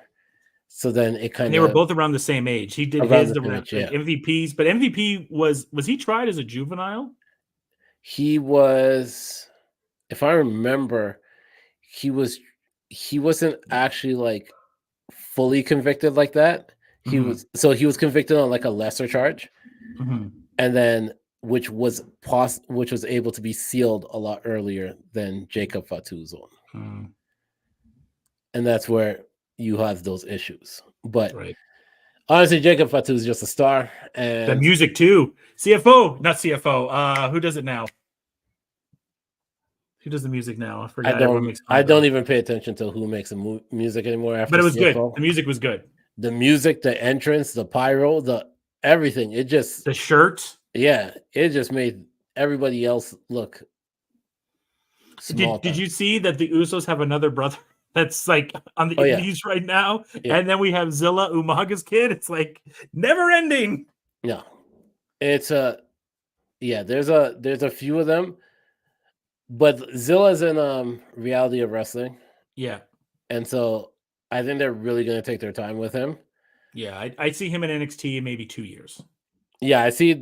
So then it kind of, they were both around the same age. He did his MVPs, but MVP was he tried as a juvenile? He was, if I remember, he wasn't actually like fully convicted like that. He was convicted on like a lesser charge, and then which was able to be sealed a lot earlier than Jacob Fatu's one, and that's where you have those issues. But honestly, Jacob Fatu is just a star, and the music too. CFO, not CFO. Who does it now? Who does the music now? I forgot. I don't even pay attention to who makes the music anymore. After, but it was CFO. good. The music was good. The music, the entrance, the pyro, the everything. It just the shirt. Yeah, it just made everybody else look small. Did you see that the Usos have another brother that's like on the Indies right now? Yeah. And then we have Zilla, Umaga's kid. It's like never ending. No, it's there's a few of them, but Zilla's in Reality of Wrestling. Yeah, and so I think they're really going to take their time with him. Yeah, I see him in NXT in maybe 2 years. Yeah, I see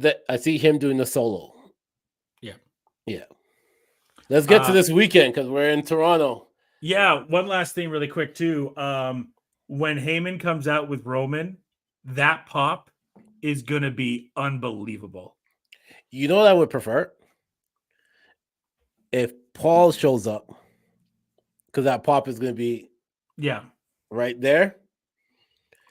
him doing the solo. Yeah. Let's get to this weekend because we're in Toronto. Yeah, one last thing really quick too. When Heyman comes out with Roman, that pop is going to be unbelievable. You know what I would prefer? If Paul shows up, because that pop is going to be right there.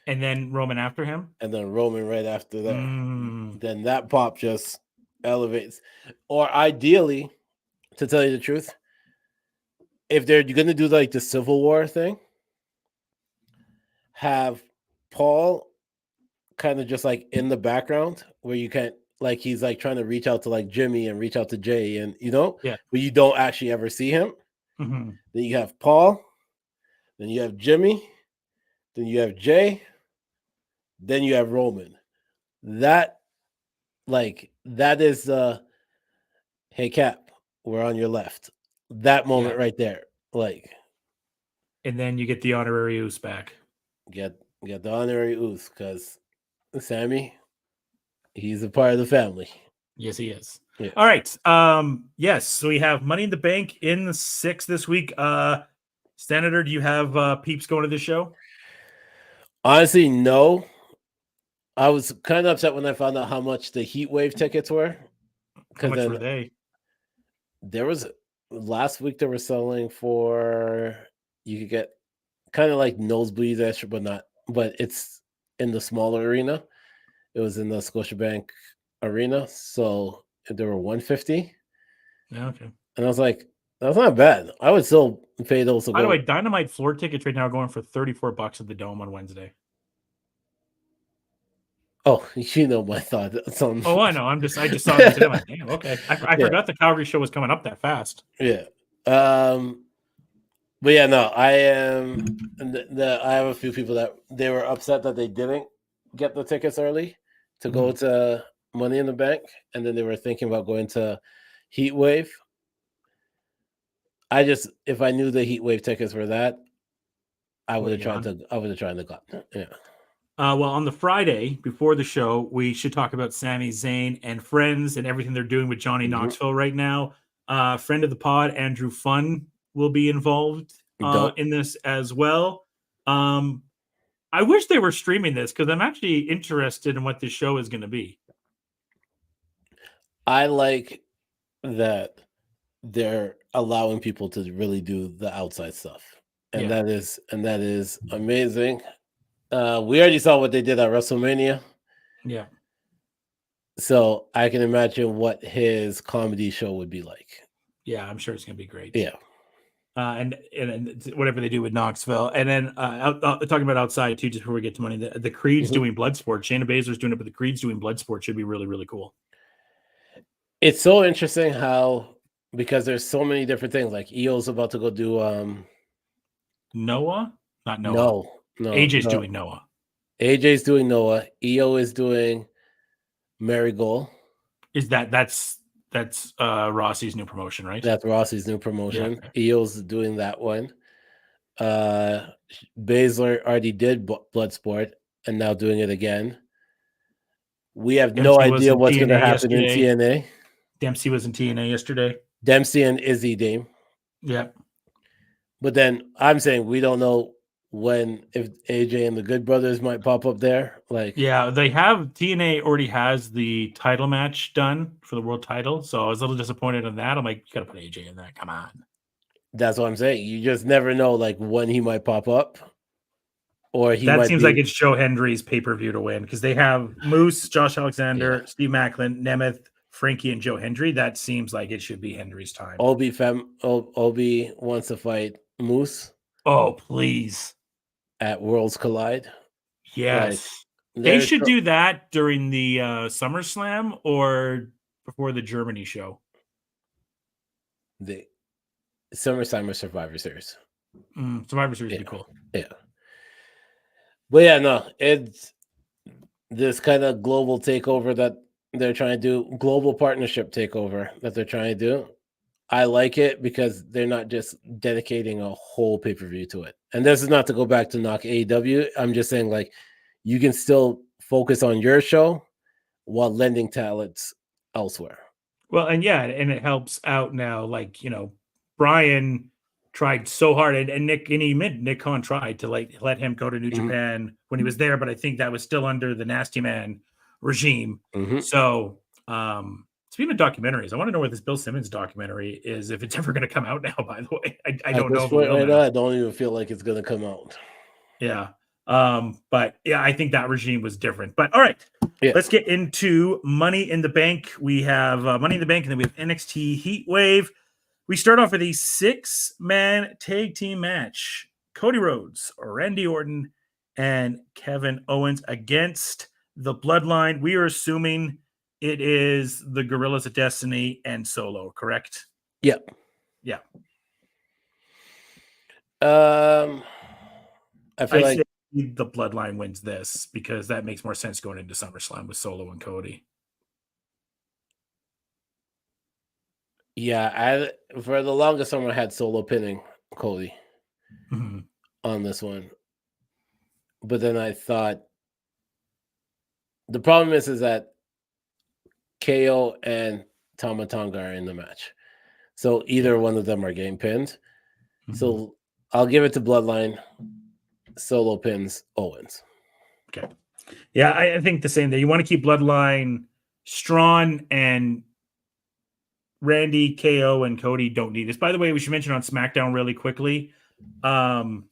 And then Roman after him? And then Roman right after that. Then that pop just elevates. Or ideally, to tell you the truth, if they're going to do like the Civil War thing, have Paul kind of just like in the background where you can't, like he's like trying to reach out to like Jimmy and reach out to Jay and, but you don't actually ever see him. Mm-hmm. Then you have Paul, then you have Jimmy, then you have Jay, then you have Roman. That is hey Cap, we're on your left. That moment right there. And then you get the honorary Oos back. Get the honorary Oos because Sammy, he's a part of the family. Yes, he is. Yeah. All right. Yes, so we have Money in the Bank in the 6th this week. Senator, do you have peeps going to the show? Honestly, no. I was kind of upset when I found out how much the Heat Wave tickets were. How much were they? There was last week they were selling for, you could get kind of like nosebleeds extra, but it's in the smaller arena. It was in the Scotiabank arena, so there were $150. Yeah, okay. And I was like, that's not bad. I would still pay those. By the way, Dynamite floor tickets right now are going for $34 at the Dome on Wednesday. Oh, you know my thoughts on. Oh, I know. I just saw it today. I'm like, damn, okay. I forgot the Calgary show was coming up that fast. Yeah. But yeah, no, I am. I have a few people that they were upset that they didn't get the tickets early to go to Money in the Bank, and then they were thinking about going to Heat Wave. If I knew the Heat Wave tickets were that, I would have tried to go. Yeah. Well, on the Friday before the show, we should talk about Sami Zayn and friends and everything they're doing with Johnny Knoxville right now. Friend of the pod, Andrew Funn, will be involved in this as well. I wish they were streaming this because I'm actually interested in what this show is going to be. I like that they're allowing people to really do the outside stuff, and that is amazing. We already saw what they did at WrestleMania. Yeah. So I can imagine what his comedy show would be like. Yeah, I'm sure it's going to be great. Yeah. And whatever they do with Knoxville. And then talking about outside too, just before we get to money, the Creed's doing blood sport. Shayna Baszler's doing it, but the Creed's doing blood sport should be really, really cool. It's so interesting how, because there's so many different things, like EO's about to go do Noah? Not Noah. No. AJ's doing Noah. AJ's doing Noah. EO is doing Marigold. Is that's Rossi's new promotion, right? That's Rossi's new promotion. Yeah. EO's doing that one. Baszler already did Bloodsport and now doing it again. We have no idea what's going to happen in TNA. Dempsey was in TNA yesterday. Dempsey and Izzy Dame. Yeah. But then I'm saying we don't know if AJ and the Good Brothers might pop up there. Yeah, TNA already has the title match done for the world title. So I was a little disappointed in that. I'm like, you got to put AJ in there. Come on. That's what I'm saying. You just never know when he might pop up. Or that seems like it's Joe Hendry's pay-per-view to win because they have Moose, Josh Alexander, Steve Macklin, Nemeth, Frankie, and Joe Hendry. That seems like it should be Hendry's time. Obi wants to fight Moose. Oh, please. At Worlds Collide. Yes. They should do that during the SummerSlam or before the Germany show. The SummerSlam or Survivor Series. Survivor Series would be cool. Yeah. But yeah, no, it's this kind of global takeover that they're trying to do, global partnership takeover that they're trying to do. I like it because they're not just dedicating a whole pay-per-view to it. And this is not to go back to knock AEW. I'm just saying, you can still focus on your show while lending talents elsewhere. Well, and it helps out now. Brian tried so hard, and Nick Khan tried to let him go to New Japan when he was there, but I think that was still under the Nasty Man regime. So, speaking of documentaries, I want to know where this Bill Simmons documentary is, if it's ever going to come out now, by the way. I don't know. I don't even feel like it's going to come out. Yeah. But yeah, I think that regime was different. But all right, let's get into Money in the Bank. We have Money in the Bank, and then we have NXT Heat Wave. We start off with a 6-man tag team match. Cody Rhodes, Randy Orton, and Kevin Owens against the Bloodline. We are assuming it is the Gorillas of Destiny and Solo, correct? Yep. Yeah. I feel like the Bloodline wins this because that makes more sense going into SummerSlam with Solo and Cody. Yeah, for the longest time I had Solo pinning Cody on this one. But then I thought the problem is that KO and Tama Tonga are in the match. So either one of them are getting pinned. So I'll give it to Bloodline. Solo pins Owens. Okay. Yeah, I think the same thing. You want to keep Bloodline strong, and Randy, KO, and Cody don't need this. By the way, we should mention on SmackDown really quickly that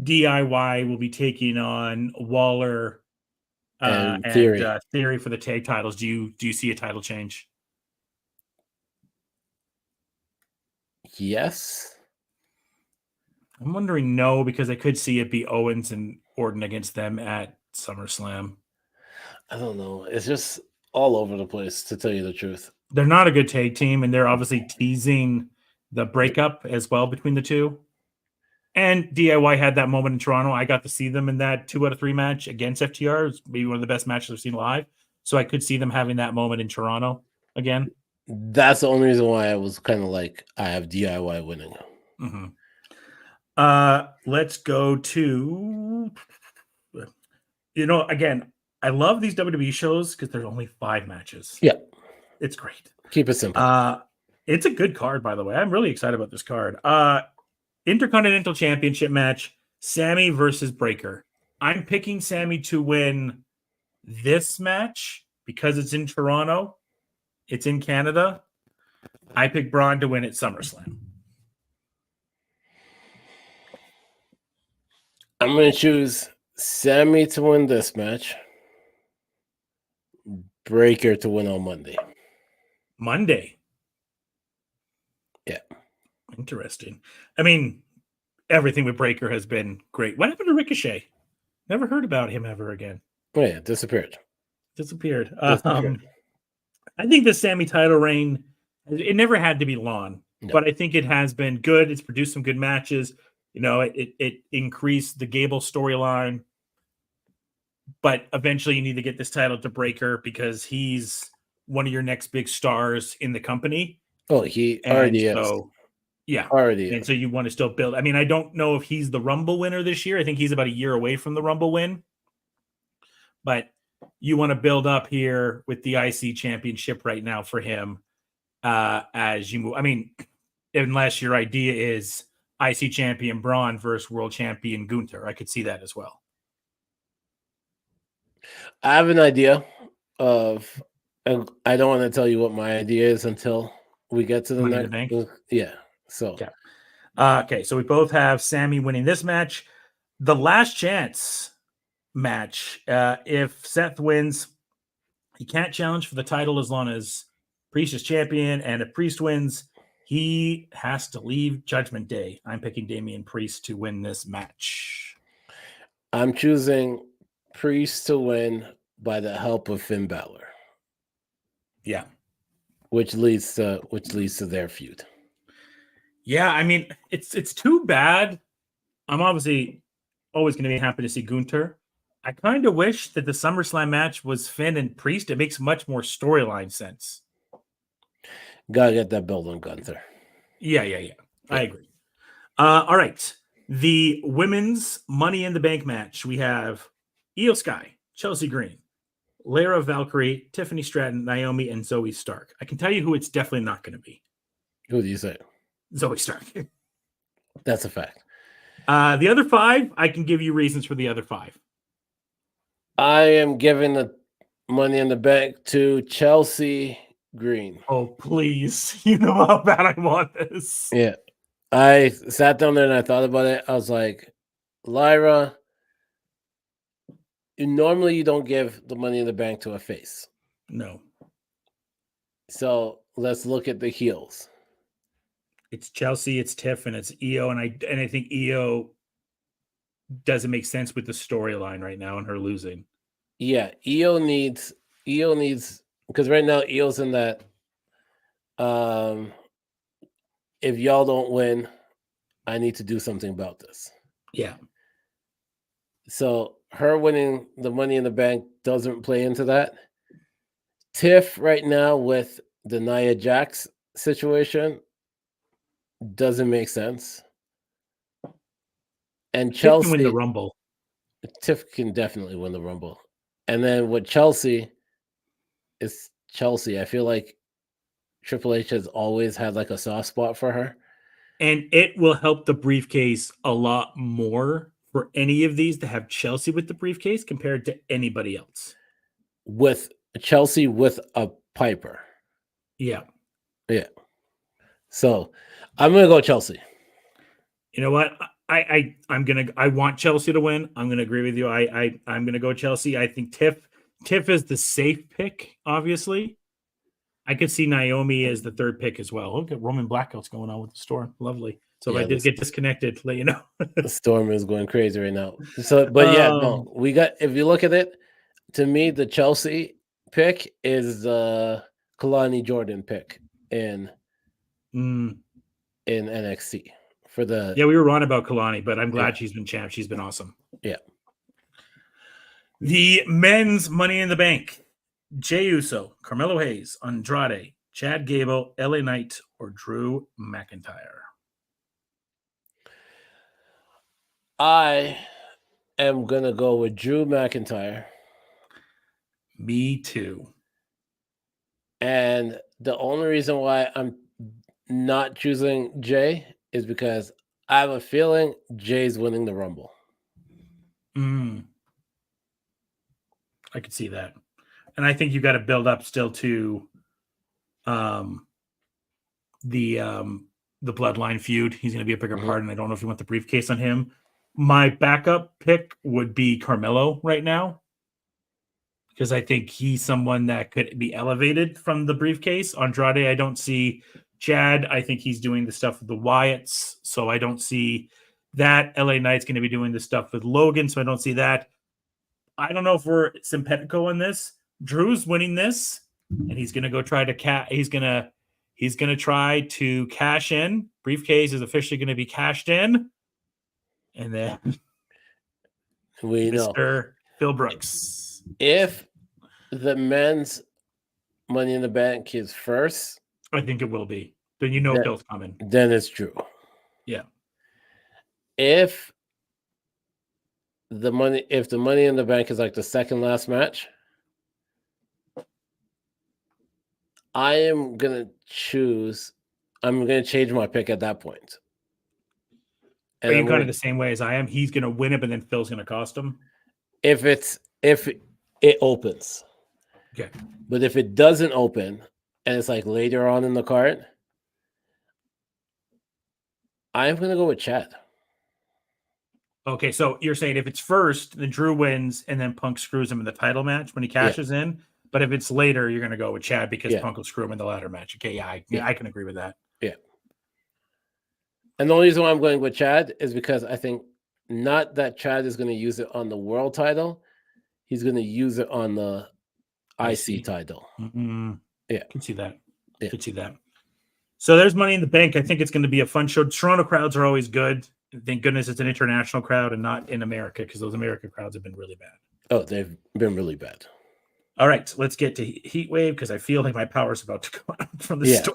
DIY will be taking on Waller and Theory for the tag titles. Do you see a title change? Yes. I'm wondering no, because I could see it be Owens and Orton against them at SummerSlam. I don't know. It's just all over the place, to tell you the truth. They're not a good tag team, and they're obviously teasing the breakup as well between the two. And DIY had that moment in Toronto. I got to see them in that 2 out of 3 match against FTR. It was maybe one of the best matches I've seen live. So I could see them having that moment in Toronto again. That's the only reason why I was kind of like, I have DIY winning. Mm-hmm. Let's go to, again, I love these WWE shows because there's only 5 matches. Yeah. It's great. Keep it simple. It's a good card, by the way. I'm really excited about this card. Intercontinental Championship match, Sammy versus Breaker. I'm picking Sammy to win this match because it's in Toronto. It's in Canada. I pick Braun to win at SummerSlam. I'm going to choose Sammy to win this match. Breaker to win on Monday. Monday. Yeah. Interesting. I mean, everything with Breaker has been great. What happened to Ricochet? Never heard about him ever again. Oh, yeah. Disappeared. I think the Sammy title reign, it never had to be long, but I think it has been good. It's produced some good matches. It increased the Gable storyline, but eventually you need to get this title to Breaker because he's one of your next big stars in the company. Oh, he already is. Yeah. Already and is. so you want to still build. I mean, I don't know if he's the Rumble winner this year. I think he's about a year away from the Rumble win. But you want to build up here with the IC championship right now for him as you move. I mean, unless your idea is IC champion Braun versus world champion Gunther. I could see that as well. I have an idea of, and I don't want to tell you what my idea is until we get to the Money in next. the Bank? Yeah. So. Yeah. Okay, so we both have Sammy winning this match. The last chance match. If Seth wins, he can't challenge for the title as long as Priest is champion. And if Priest wins, he has to leave Judgment Day. I'm picking Damian Priest to win this match. I'm choosing Priest to win by the help of Finn Balor. Yeah. Which leads to their feud. Yeah, I mean, it's too bad. I'm obviously always going to be happy to see Gunther. I kind of wish that the SummerSlam match was Finn and Priest. It makes much more storyline sense. Gotta get that build on Gunther. Yeah. I agree. All right. The women's Money in the Bank match. We have Io Sky, Chelsea Green, Lara Valkyrie, Tiffany Stratton, Naomi, and Zoe Stark. I can tell you who it's definitely not going to be. Who do you say? Zoe Stark. That's a fact. The other 5, I can give you reasons for the other 5. I am giving the Money in the Bank to Chelsea Green. Oh, please. You know how bad I want this. Yeah. I sat down there and I thought about it. I was like, Lyra, normally you don't give the Money in the Bank to a face. No. So let's look at the heels. It's Chelsea, it's Tiff, and it's Io. And I think Io doesn't make sense with the storyline right now and her losing. Yeah, Io needs because right now Io's in that if y'all don't win, I need to do something about this. Yeah. So her winning the Money in the Bank doesn't play into that. Tiff right now with the Nia Jax situation doesn't make sense. And Chelsea Tiff can win the Rumble. Tiff can definitely win the Rumble. And then with Chelsea, it's Chelsea. I feel like Triple H has always had like a soft spot for her. And it will help the briefcase a lot more for any of these to have Chelsea with the briefcase compared to anybody else. With Chelsea with a Piper. Yeah. Yeah. So I'm gonna go Chelsea. You know what? I want Chelsea to win. I'm gonna agree with you. I'm gonna go Chelsea. I think Tiff is the safe pick, obviously. I could see Naomi as the third pick as well. Look at Roman blackouts going on with the storm. Lovely. So if I did get disconnected, let you know. The storm is going crazy right now. So, but yeah, no, we got. If you look at it, to me, the Chelsea pick is the Kalani Jordan pick in NXT for the Yeah, we were wrong about Kalani, but I'm glad Yeah. she's been champ. She's been awesome. Yeah. The men's Money in the Bank. Jey Uso, Carmelo Hayes, Andrade, Chad Gable, LA Knight, or Drew McIntyre. I am gonna go with Drew McIntyre. Me too. And the only reason why I'm not choosing Jay is because I have a feeling Jay's winning the Rumble. I could see that. And I think you got to build up still to the bloodline feud. He's going to be a bigger part, and I don't know if you want the briefcase on him. My backup pick would be Carmelo right now, because I think he's someone that could be elevated from the briefcase. Andrade, I don't see. Chad, I think he's doing the stuff with the Wyatts, so I don't see that. LA Knight's going to be doing the stuff with Logan, so I don't see that. I don't know if we're simpatico on this. Drew's winning this, and he's going to go try to he's going to try to cash in. Briefcase is officially going to be cashed in, and then We know Mr. Phil Brooks. if the men's Money in the Bank is first, I think it will be. Then you know Phil's coming. then it's Drew. Yeah. If the Money in the Bank is like the second last match, I'm gonna change my pick at that point. Are you kind of the same way as I am? He's going to win it, but then Phil's going to cost him? If it opens. Okay. But if it doesn't open and it's like later on in the card, I'm going to go with Chad. Okay, so you're saying if it's first, then Drew wins, and then Punk screws him in the title match when he cashes in. But if it's later, you're going to go with Chad because Punk will screw him in the ladder match. Okay, I can agree with that. Yeah. And the only reason why I'm going with Chad is because I think not that Chad is going to use it on the world title. He's going to use it on the IC title. Yeah. Can see that. Yeah. Can see that. So there's Money in the Bank. I think it's going to be a fun show. Toronto crowds are always good. Thank goodness it's an international crowd and not in America, because those American crowds have been really bad. Oh, they've been really bad. All right, let's get to Heat Wave, because I feel like my power's about to go out from the store.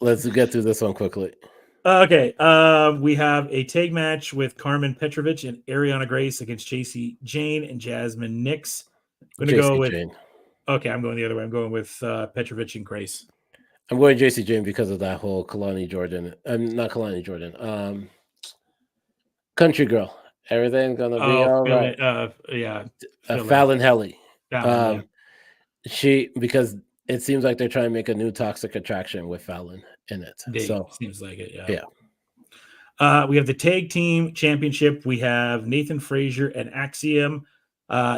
Let's get through this one quickly. Okay, we have a tag match with Carmen Petrovic and Ariana Grace against Jacy Jane and Jasmine Nix. I'm going to go with Jane. Okay, I'm going the other way. I'm going with Petrovic and Grace. I'm going Jacy Jane because of that whole Kalani Jordan. Not Kalani Jordan. Country girl. Everything's gonna be all right. Fallon Helly. Because it seems like they're trying to make a new toxic attraction with Fallon in it. Seems like it. Yeah. We have the tag team championship. We have Nathan Frazier and Axiom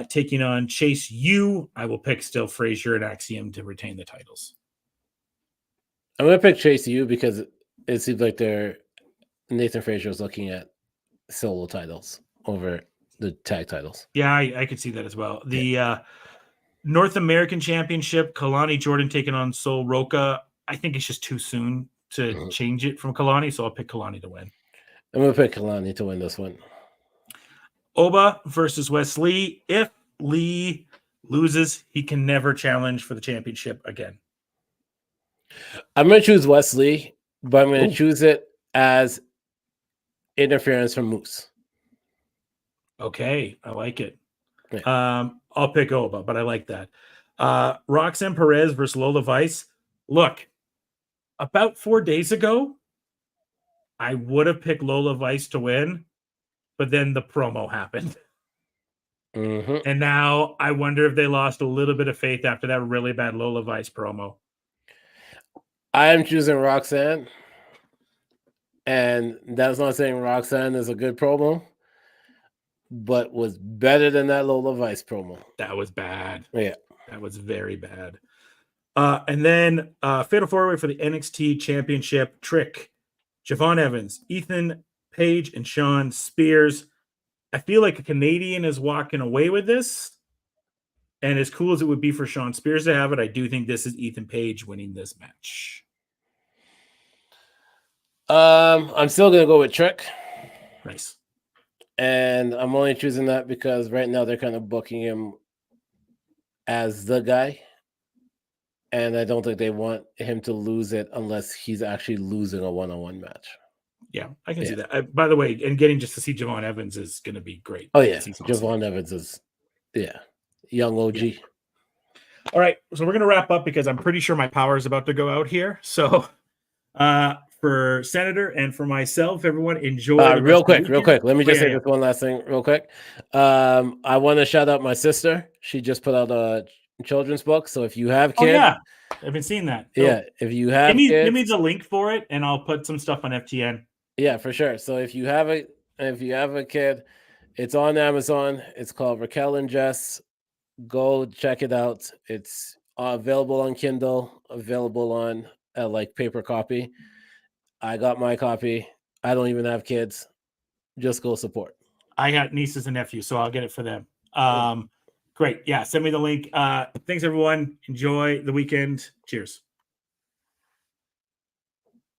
taking on Chase U. I will pick still Frazier and Axiom to retain the titles. I'm gonna pick Chase U because it seems like Nathan Frazier is looking at solo titles over the tag titles. Yeah, I could see that as well. The North American Championship, Kalani Jordan taking on Sol Roca. I think it's just too soon to change it from Kalani, so I'll pick Kalani to win. I'm going to pick Kalani to win this one. Oba versus Wes Lee. If Lee loses, he can never challenge for the championship again. I'm going to choose Wes Lee, but I'm going to choose it as interference from Moose. Okay, I like it. Yeah. I'll pick Oba, but I like that. Roxanne Perez versus Lola Vice. Look, about 4 days ago, I would have picked Lola Vice to win, but then the promo happened. And now I wonder if they lost a little bit of faith after that really bad Lola Vice promo. I'm choosing Roxanne. And that's not saying Roxanne is a good promo, but was better than that Lola Vice promo. That was bad. Yeah. That was very bad. And then Fatal 4-Way for the NXT Championship. Trick, Javon Evans, Ethan Page, and Sean Spears. I feel like a Canadian is walking away with this. And as cool as it would be for Sean Spears to have it, I do think this is Ethan Page winning this match. I'm still gonna go with Trick, Nice. and I'm only choosing that because right now they're kind of booking him as the guy, and I don't think they want him to lose it unless he's actually losing a one-on-one match. Yeah, I can see Yeah. that. By the way, and getting just to see Javon Evans is going to be great. Oh yeah, He's awesome. Javon Evans is, young OG. Yeah. All right, so we're going to wrap up because I'm pretty sure my power is about to go out here. So, for Senator and for myself, everyone enjoy. Real quick. Let me just say this one last thing, real quick. I want to shout out my sister. She just put out a children's book. So if you have kids, I've been seeing that. Yeah, if you have give kids, me the link for it, and I'll put some stuff on FTN. Yeah, for sure. So if you have a kid, it's on Amazon. It's called Raquel and Jess. Go check it out. It's available on Kindle, available on like paper copy. I got my copy. I don't even have kids. Just go support. I got nieces and nephews, so I'll get it for them. Great. Yeah, send me the link. Thanks, everyone. Enjoy the weekend. Cheers.